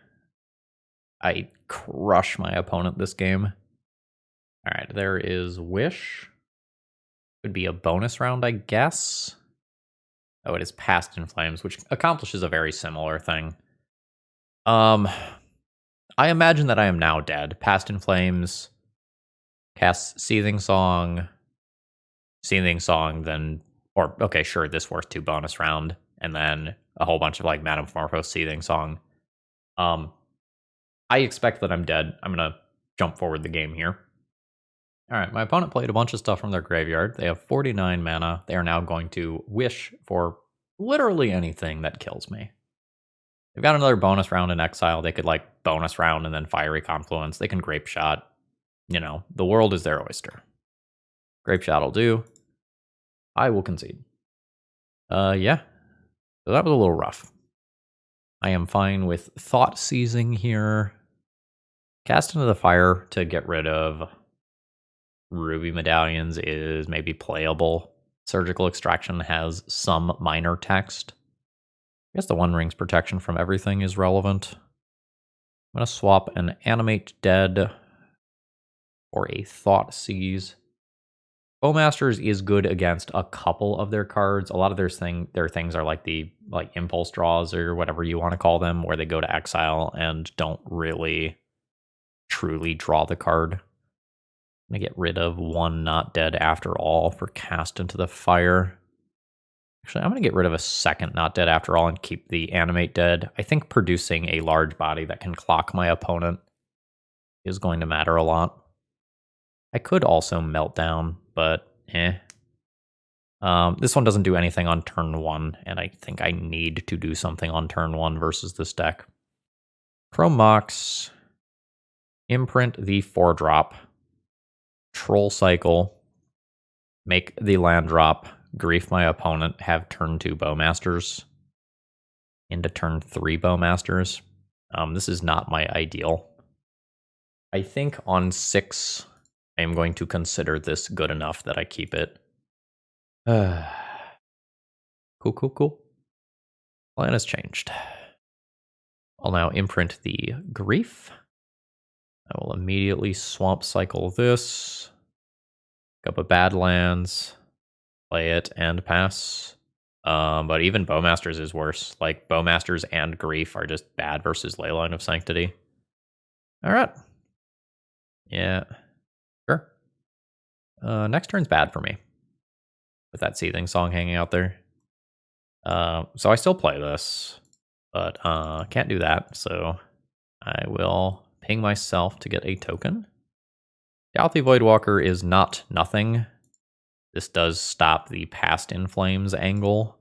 I'd crush my opponent this game. All right, there is Wish. Would be a bonus round, I guess. Oh, it is Past in Flames, which accomplishes a very similar thing. I imagine that I am now dead. Past in Flames, cast Seething Song, then, or okay, sure, this worth 2 bonus round, and then a whole bunch of like Metamorphose Seething Song. I expect that I'm dead. I'm gonna jump forward the game here. All right, my opponent played a bunch of stuff from their graveyard. They have 49 mana. They are now going to wish for literally anything that kills me. They've got another bonus round in exile. They could like bonus round and then Fiery Confluence. They can Grape Shot. You know, the world is their oyster. Grape Shot will do. I will concede. Yeah. So that was a little rough. I am fine with Thought Seizing here. Cast into the Fire to get rid of Ruby Medallions is maybe playable. Surgical Extraction has some minor text. I guess the One Ring's protection from everything is relevant. I'm going to swap an Animate Dead for a Thought Seize. Bowmasters is good against a couple of their cards. A lot of their things are like the impulse draws or whatever you want to call them, where they go to exile and don't really truly draw the card. I'm going to get rid of 1 Not Dead After All for Cast into the Fire. Actually, I'm going to get rid of a second not dead after all and keep the animate dead. I think producing a large body that can clock my opponent is going to matter a lot. I could also melt down, but this one doesn't do anything on turn 1, and I think I need to do something on turn 1 versus this deck. Chrome Mox, imprint the 4-drop, Troll Cycle, make the land drop, grief my opponent, have turn 2 Bowmasters into turn 3 Bowmasters. This is not my ideal. I think on 6, I am going to consider this good enough that I keep it. Cool. Plan has changed. I'll now imprint the grief. I will immediately swamp cycle this. Pick up a Badlands, play it, and pass. But even Bowmasters is worse. Like, Bowmasters and Grief are just bad versus Leyline of Sanctity. Alright. Yeah. Sure. Next turn's bad for me. With that Seething Song hanging out there. So I still play this. But can't do that, so I will ping myself to get a token. Galaxy Voidwalker is not nothing. This does stop the Past in Flames angle.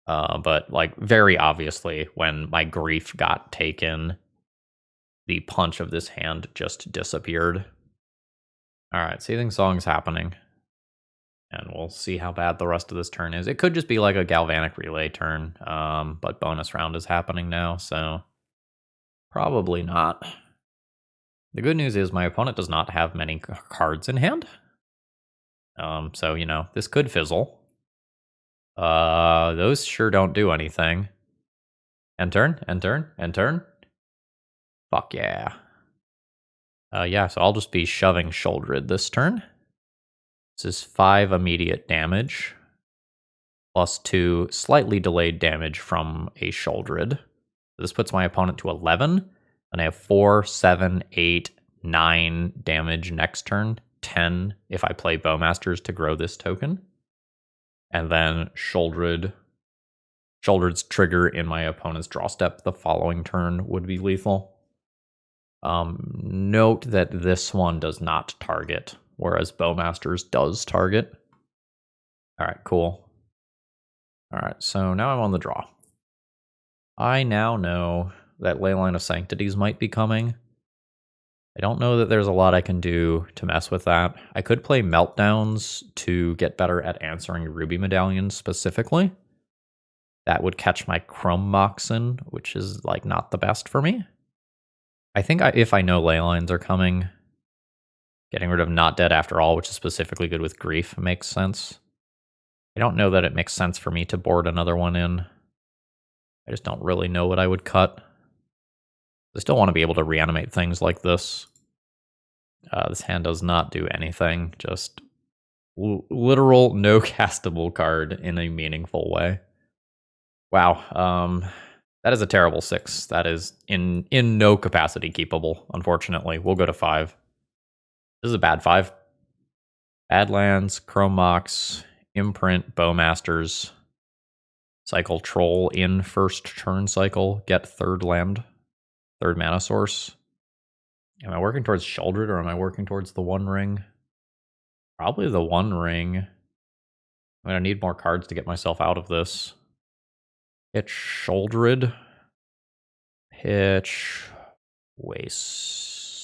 But, like, very obviously, when my grief got taken, the punch of this hand just disappeared. Alright, Seething Song's happening. And we'll see how bad the rest of this turn is. It could just be like a Galvanic Relay turn, but bonus round is happening now, so probably not. The good news is my opponent does not have many cards in hand. So, you know, this could fizzle. Those sure don't do anything. End turn. Fuck yeah. Yeah, so I'll just be shoving Sholdred this turn. This is 5 immediate damage, plus 2 slightly delayed damage from a Sholdred. This puts my opponent to 11, and I have 4, 7, 8, 9 damage next turn, 10 if I play Bowmasters to grow this token. And then Sholdred's trigger in my opponent's draw step the following turn would be lethal. Note that this one does not target, whereas Bowmasters does target. Alright, cool. Alright, so now I'm on the draw. I now know that Leyline of Sanctities might be coming. I don't know that there's a lot I can do to mess with that. I could play Meltdowns to get better at answering Ruby Medallions specifically. That would catch my Chrome Moxen, which is, like, not the best for me. I think if I know Leylines are coming, getting rid of Not Dead After All, which is specifically good with Grief, makes sense. I don't know that it makes sense for me to board another one in. I just don't really know what I would cut. I still want to be able to reanimate things like this. This hand does not do anything, just literal no castable card in a meaningful way. Wow, that is a terrible 6. That is in no capacity keepable, unfortunately. We'll go to 5. This is a bad 5. Badlands, Chrome Mox, Imprint, Bowmasters, cycle Troll in first turn cycle, get third mana source. Am I working towards Sholdred or am I working towards the One Ring? Probably the One Ring. I'm going to need more cards to get myself out of this. Pitch Sholdred. Pitch Wasteland.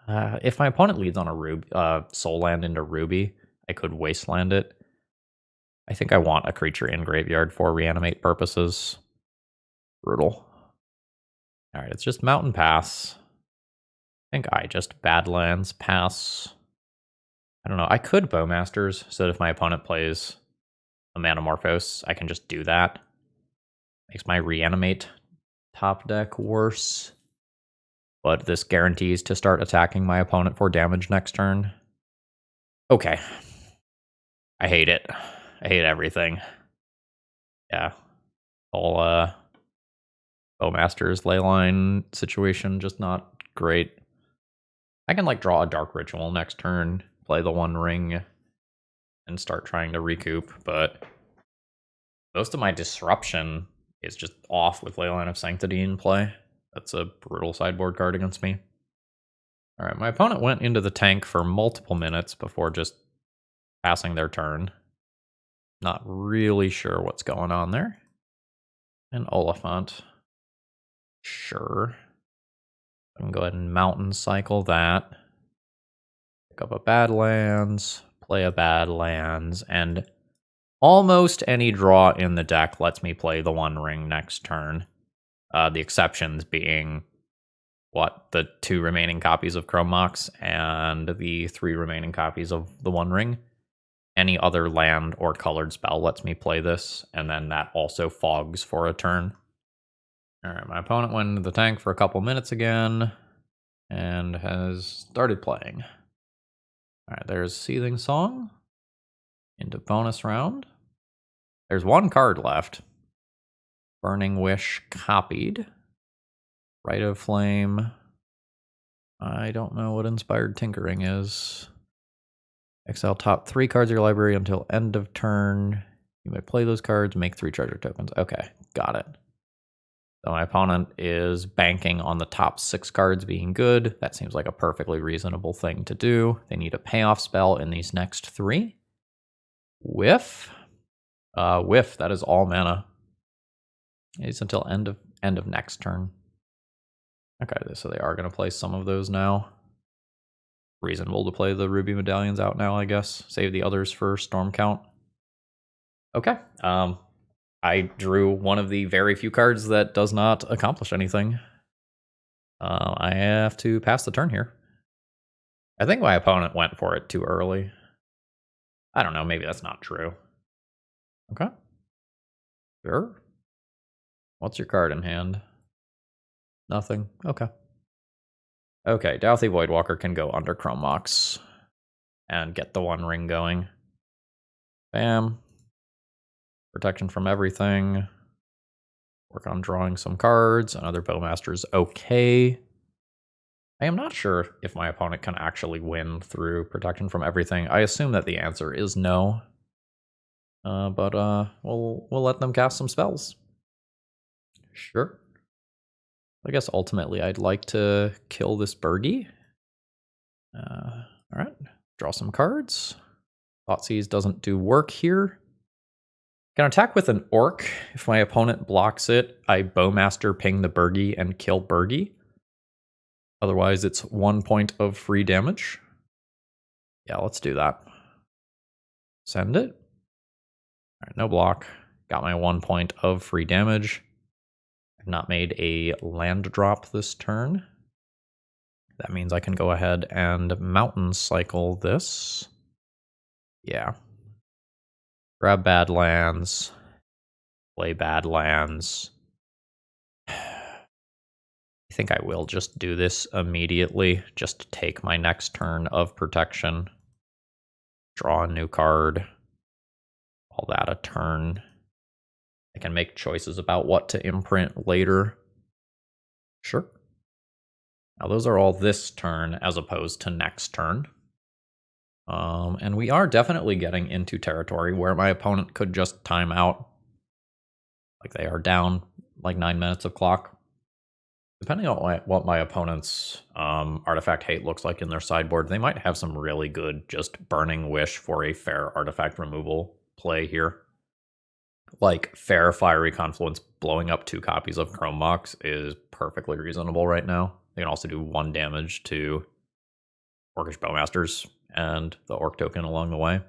If my opponent leads on a Soul Land into Ruby, I could Wasteland it. I think I want a creature in graveyard for Reanimate purposes. Brutal. Alright, it's just Mountain Pass. I think I just Badlands pass. I don't know. I could Bowmasters, so that if my opponent plays a Manamorphose, I can just do that. Makes my Reanimate top deck worse. But this guarantees to start attacking my opponent for damage next turn. Okay. I hate it. I hate everything. Yeah. All Bowmasters Leyline situation, just not great. I can, like, draw a Dark Ritual next turn, play the One Ring. and start trying to recoup, but most of my disruption is just off with Leyline of Sanctity in play. That's a brutal sideboard card against me. Alright, my opponent went into the tank for multiple minutes before just passing their turn. Not really sure what's going on there. And Oliphaunt. Sure. I can go ahead and mountain cycle that. Pick up a Badlands, play a Badlands, and almost any draw in the deck lets me play the One Ring next turn. The exceptions being, the 2 remaining copies of Chrome Mox and the 3 remaining copies of the One Ring. Any other land or colored spell lets me play this, and then that also fogs for a turn. Alright, my opponent went into the tank for a couple minutes again, and has started playing. Alright, there's Seething Song. Into bonus round. There's 1 card left. Burning Wish copied. Rite of Flame. I don't know what Inspired Tinkering is. Exile top 3 cards of your library until end of turn. You may play those cards, make 3 treasure tokens. Okay, got it. So my opponent is banking on the top 6 cards being good. That seems like a perfectly reasonable thing to do. They need a payoff spell in these next 3. Whiff. Whiff, that is all mana. It's until end of next turn. Okay, so they are going to play some of those now. Reasonable to play the Ruby Medallions out now, I guess. Save the others for Storm Count. Okay. I drew one of the very few cards that does not accomplish anything. I have to pass the turn here. I think my opponent went for it too early. I don't know, maybe that's not true. Okay. Sure. What's your card in hand? Nothing. Okay. Okay, Douthie Voidwalker can go under Chrome Mox and get the One Ring going. Bam. Protection from everything. Work on drawing some cards. Another Bowmaster's okay. I am not sure if my opponent can actually win through protection from everything. I assume that the answer is no. But we'll let them cast some spells. Sure. I guess ultimately I'd like to kill this Burgie. Alright, draw some cards. Thoughtseize doesn't do work here. Can attack with an Orc. If my opponent blocks it, I Bowmaster ping the Burgie and kill Burgie. Otherwise, it's 1 point of free damage. Yeah, let's do that. Send it. Alright, no block. Got my 1 point of free damage. I've not made a land drop this turn. That means I can go ahead and mountain cycle this. Yeah. Grab Badlands. Play Badlands. I think I will just do this immediately. Just to take my next turn of protection. Draw a new card. All that a turn. I can make choices about what to imprint later. Sure. Now those are all this turn as opposed to next turn. And we are definitely getting into territory where my opponent could just time out. Like they are down like 9 minutes of clock. Depending on what my opponent's artifact hate looks like in their sideboard, they might have some really good just Burning Wish for a fair artifact removal play here. Like fair Fiery Confluence blowing up 2 copies of Chrome Mox is perfectly reasonable right now. They can also do 1 damage to Orcish Bowmasters and the Orc token along the way.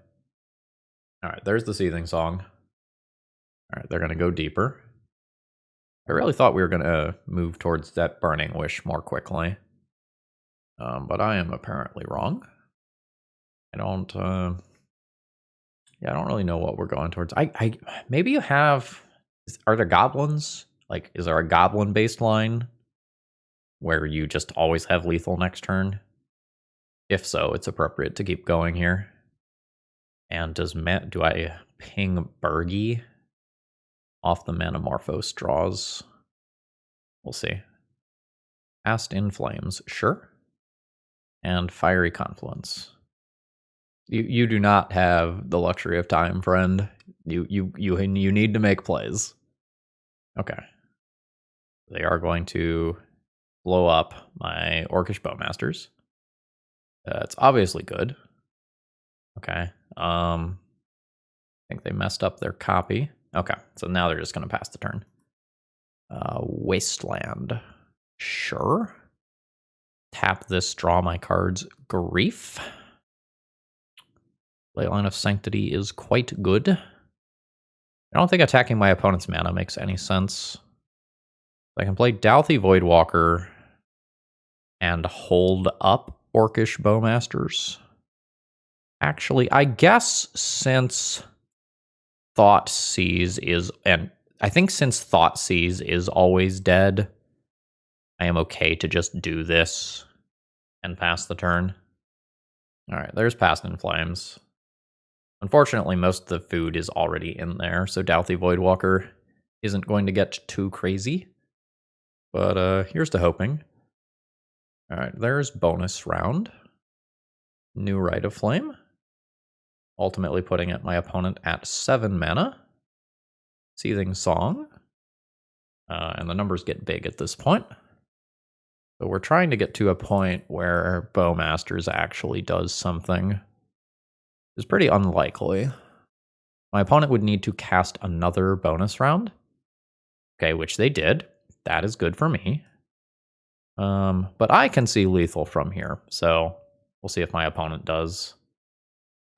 Alright, there's the Seething Song. Alright, they're going to go deeper. I really thought we were going to move towards that Burning Wish more quickly. But I am apparently wrong. I don't really know what we're going towards. Maybe you have... Are there goblins? Like, is there a goblin-based line where you just always have lethal next turn? If so, it's appropriate to keep going here. And do I ping Burgie off the Manamorphose draws? We'll see. Cast in Flames, sure. And Fiery Confluence. You do not have the luxury of time, friend. You need to make plays. Okay. They are going to blow up my Orcish Bowmasters. It's obviously good. Okay. I think they messed up their copy. Okay, so now they're just going to pass the turn. Wasteland. Sure. Tap this, draw my cards. Grief. Leyline of Sanctity is quite good. I don't think attacking my opponent's mana makes any sense. I can play Douthie Voidwalker and hold up Orcish Bowmasters. Actually, I guess since Thoughtseize is, and I think since Thoughtseize is always dead, I am okay to just do this and pass the turn. All right, there's Past in Flames. Unfortunately, most of the food is already in there, so Douthie Voidwalker isn't going to get too crazy. But here's to hoping. All right, there's bonus round. New Rite of Flame. Ultimately putting my opponent at 7 mana. Seething Song. And the numbers get big at this point. So we're trying to get to a point where Bowmasters actually does something. It's pretty unlikely. My opponent would need to cast another bonus round. Okay, which they did. That is good for me. But I can see lethal from here, so we'll see if my opponent does.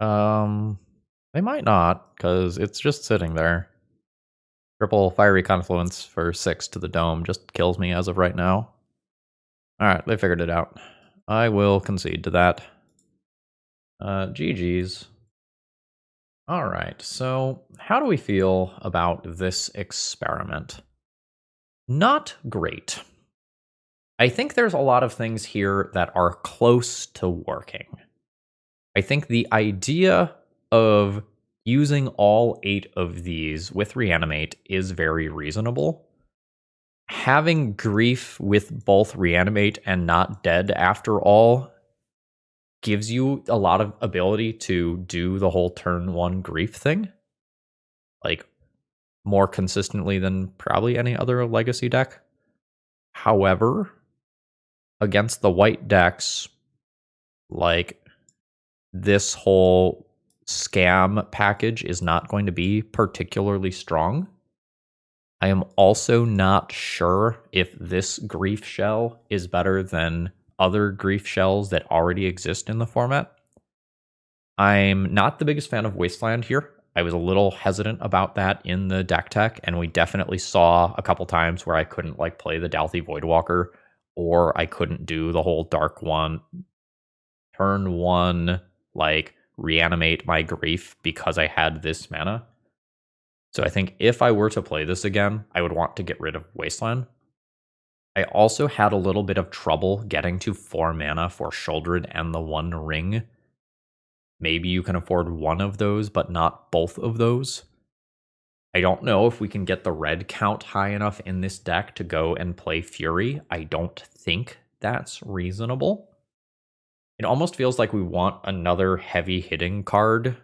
They might not, because it's just sitting there. Triple Fiery Confluence for 6 to the dome just kills me as of right now. Alright, they figured it out. I will concede to that. GG's. Alright, so how do we feel about this experiment? Not great. I think there's a lot of things here that are close to working. I think the idea of using all 8 of these with Reanimate is very reasonable. Having Grief with both Reanimate and Not Dead after all gives you a lot of ability to do the whole turn 1 Grief thing. Like, more consistently than probably any other Legacy deck. However, against the white decks, like, this whole scam package is not going to be particularly strong. I am also not sure if this Grief Shell is better than other Grief Shells that already exist in the format. I'm not the biggest fan of Wasteland here. I was a little hesitant about that in the deck tech, and we definitely saw a couple times where I couldn't like play the Douthie Voidwalker, or I couldn't do the whole Dark One, turn 1, like, reanimate my Grief because I had this mana. So I think if I were to play this again, I would want to get rid of Wasteland. I also had a little bit of trouble getting to 4 mana for Sheoldred and the 1 ring. Maybe you can afford one of those, but not both of those. I don't know if we can get the red count high enough in this deck to go and play Fury. I don't think that's reasonable. It almost feels like we want another heavy hitting card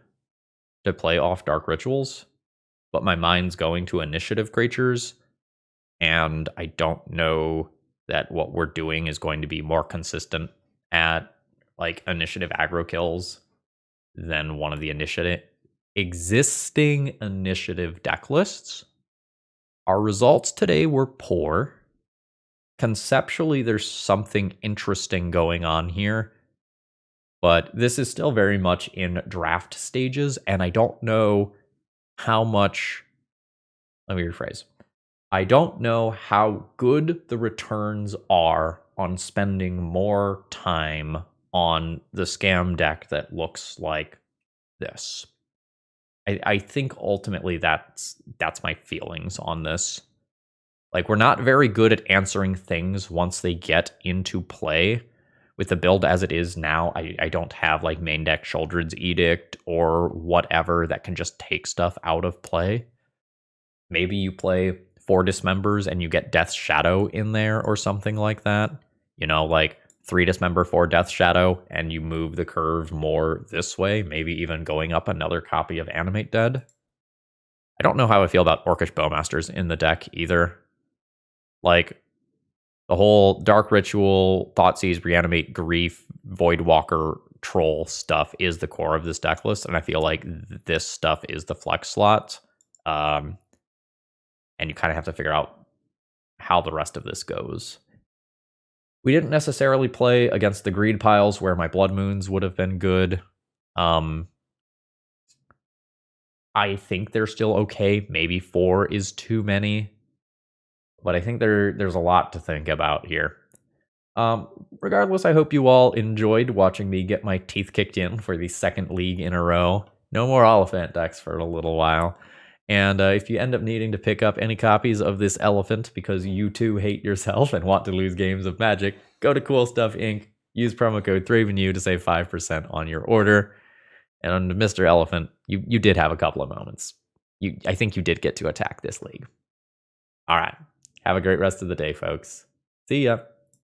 to play off Dark Rituals, but my mind's going to initiative creatures, and I don't know that what we're doing is going to be more consistent at like initiative aggro kills than one of the existing initiative deck lists. Our results today were poor. Conceptually, there's something interesting going on here, but this is still very much in draft stages, and I don't know how much. Let me rephrase. I don't know how good the returns are on spending more time on the scam deck that looks like this. I think ultimately that's my feelings on this. Like, we're not very good at answering things once they get into play. With the build as it is now, I don't have like main deck Sheoldred's Edict or whatever that can just take stuff out of play. Maybe you play 4 Dismembers and you get Death's Shadow in there or something like that. You know, like 3 Dismember, 4 Death Shadow, and you move the curve more this way, maybe even going up another copy of Animate Dead. I don't know how I feel about Orcish Bowmasters in the deck either. Like, the whole Dark Ritual, Thoughtseize, Reanimate, Grief, Voidwalker, Troll stuff is the core of this deck list, and I feel like this stuff is the flex slot. And you kind of have to figure out how the rest of this goes. We didn't necessarily play against the greed piles where my Blood Moons would have been good. I think they're still okay. Maybe 4 is too many. But I think there's a lot to think about here. Regardless, I hope you all enjoyed watching me get my teeth kicked in for the second league in a row. No more Oliphant decks for a little while. And if you end up needing to pick up any copies of this Elephant because you too hate yourself and want to lose games of Magic, go to Cool Stuff Inc. Use promo code ThrabenU to save 5% on your order. And Mr. Elephant, you did have a couple of moments. I think you did get to attack this league. All right. Have a great rest of the day, folks. See ya.